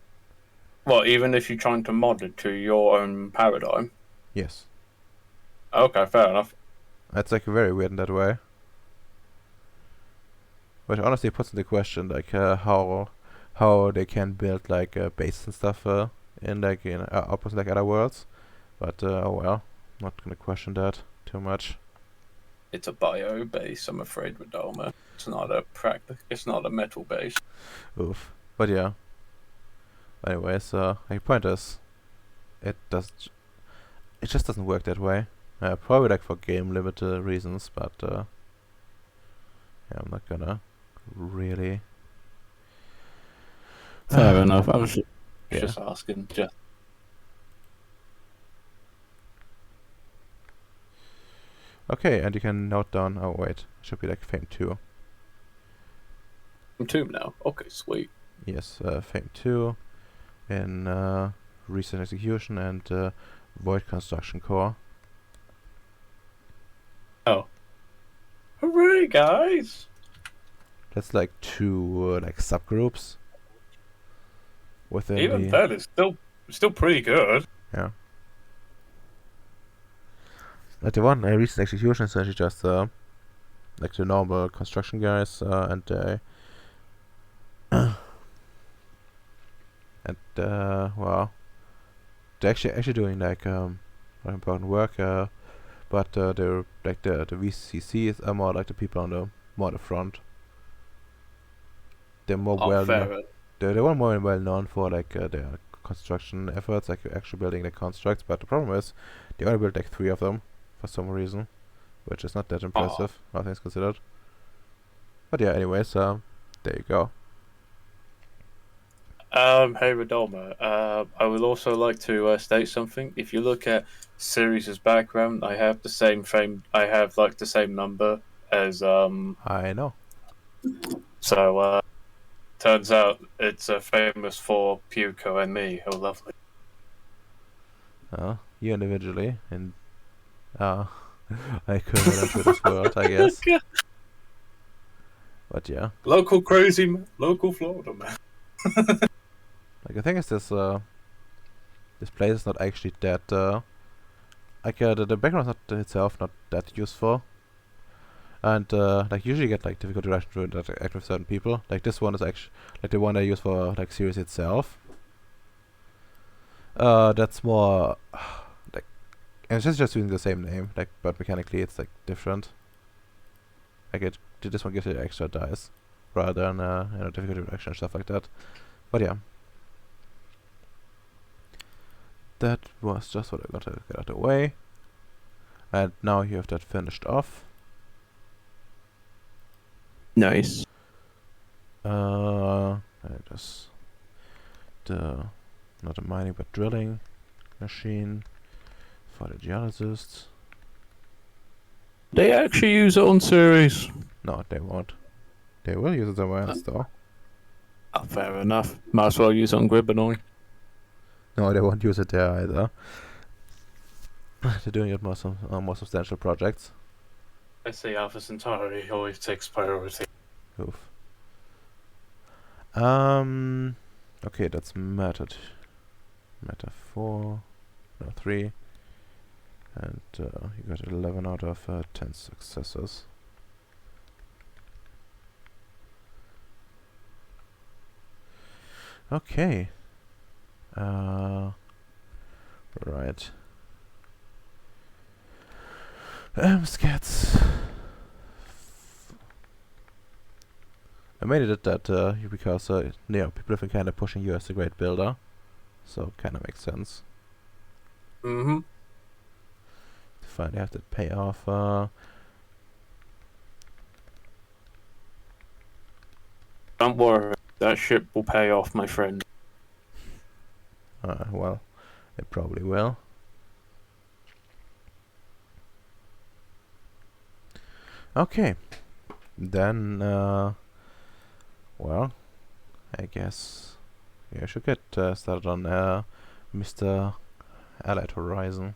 Well, even if you're trying to mod it to your own paradigm. Yes. Okay, fair enough. That's like very weird in that way. Which honestly puts into question like how they can build like bases and stuff in like opposite like other worlds. But oh well, not gonna question that too much. It's a bio base, I'm afraid, with Dharma. It's not a metal base. Oof. But yeah. Anyways, my point is, it just doesn't work that way. Probably like for game limit reasons, but yeah, I'm not gonna really. Fair enough. I was Yeah. just asking. Just Okay, and you can note down. Oh wait, should be like Fame 2. I'm two now. Okay, sweet. Yes, Fame 2 in recent execution and Void Construction Core. Oh, hooray, guys! That's like two like subgroups within Even the. that is still pretty good. Yeah. Like the one recent execution is actually just like the normal construction guys and well, they're actually doing like important work, but they're like the VCCs are more like the people on the front. They're more Oh, fair. they're more well known for like their construction efforts, like you're actually building the constructs, but the problem is they only built like 3 of them for some reason, which is not that impressive, all things considered. But yeah, anyways, there you go. Hey Redoma, I would also like to state something. If you look at Ceres' background, I have the same frame. I have like the same number as I know. So turns out it's famous for Puko and me. Oh, lovely. You individually, and equivalent to this world, I guess. But yeah, Local crazy, local Florida man. like the thing is, this place is not actually that the background is not itself not that useful, and like usually you get like difficult direction to interact with certain people. Like this one is actually like the one I use for like Ceres itself. That's more like, and it's just using the same name, like, but mechanically it's like different. Like this one gives you extra dice rather than difficult direction and stuff like that. But yeah, that was just what I got to get out of the way. And now you have that finished off. Nice. Just not a mining but drilling machine for the geologists. They actually use it on Ceres. No, they won't. They will use it somewhere else though. Oh, fair enough. Might as well use it on Gribanoy. No, they won't use it there either. They're doing it more substantial projects. I say Alpha Centauri always takes priority. Oof. Okay, that's method. Meta 4, no 3, and you got 11 out of 10 successes. Okay. Right. Scats. I made it that because people have been kind of pushing you as a great builder, so kind of makes sense. Mm-hmm. To finally have that payoff. Don't worry, that ship will pay off, my friend. Well, it probably will. Okay, then well, I guess I should get started on Mr. Allied Horizon.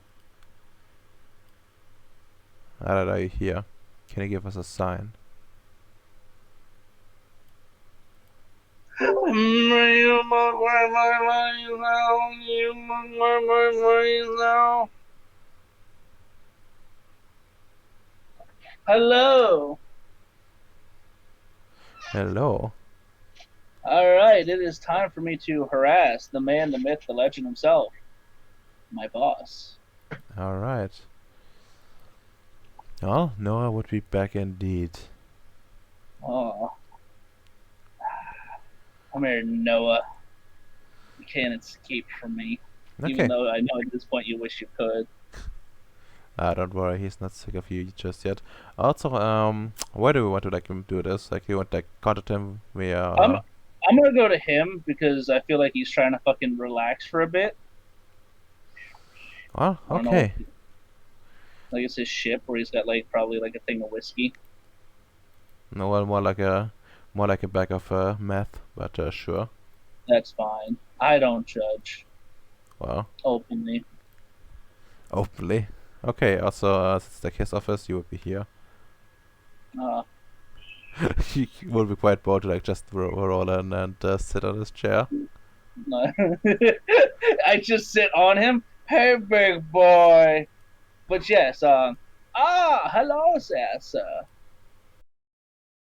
Allied, are you here? Can you give us a sign? Hello. Hello. All right, it is time for me to harass the man, the myth, the legend himself, my boss. All right. Well, Noah would be back indeed. Oh, come here, Noah. You can't escape from me, Okay. even though I know at this point you wish you could. Don't worry, he's not sick of you just yet. Also, where do we want to like him do this? Like, you want like contact him via? I'm gonna go to him because I feel like he's trying to fucking relax for a bit. Well, I don't know, okay. like it's his ship where he's got like probably like a thing of whiskey. No, well, more like a bag of meth, but sure. That's fine. I don't judge Well, openly. openly. Okay. Also, since it's like his office, you would be here. He would be quite bored to like just roll in and sit on his chair. No. I just sit on him. Hey, big boy. But yes, hello, sir.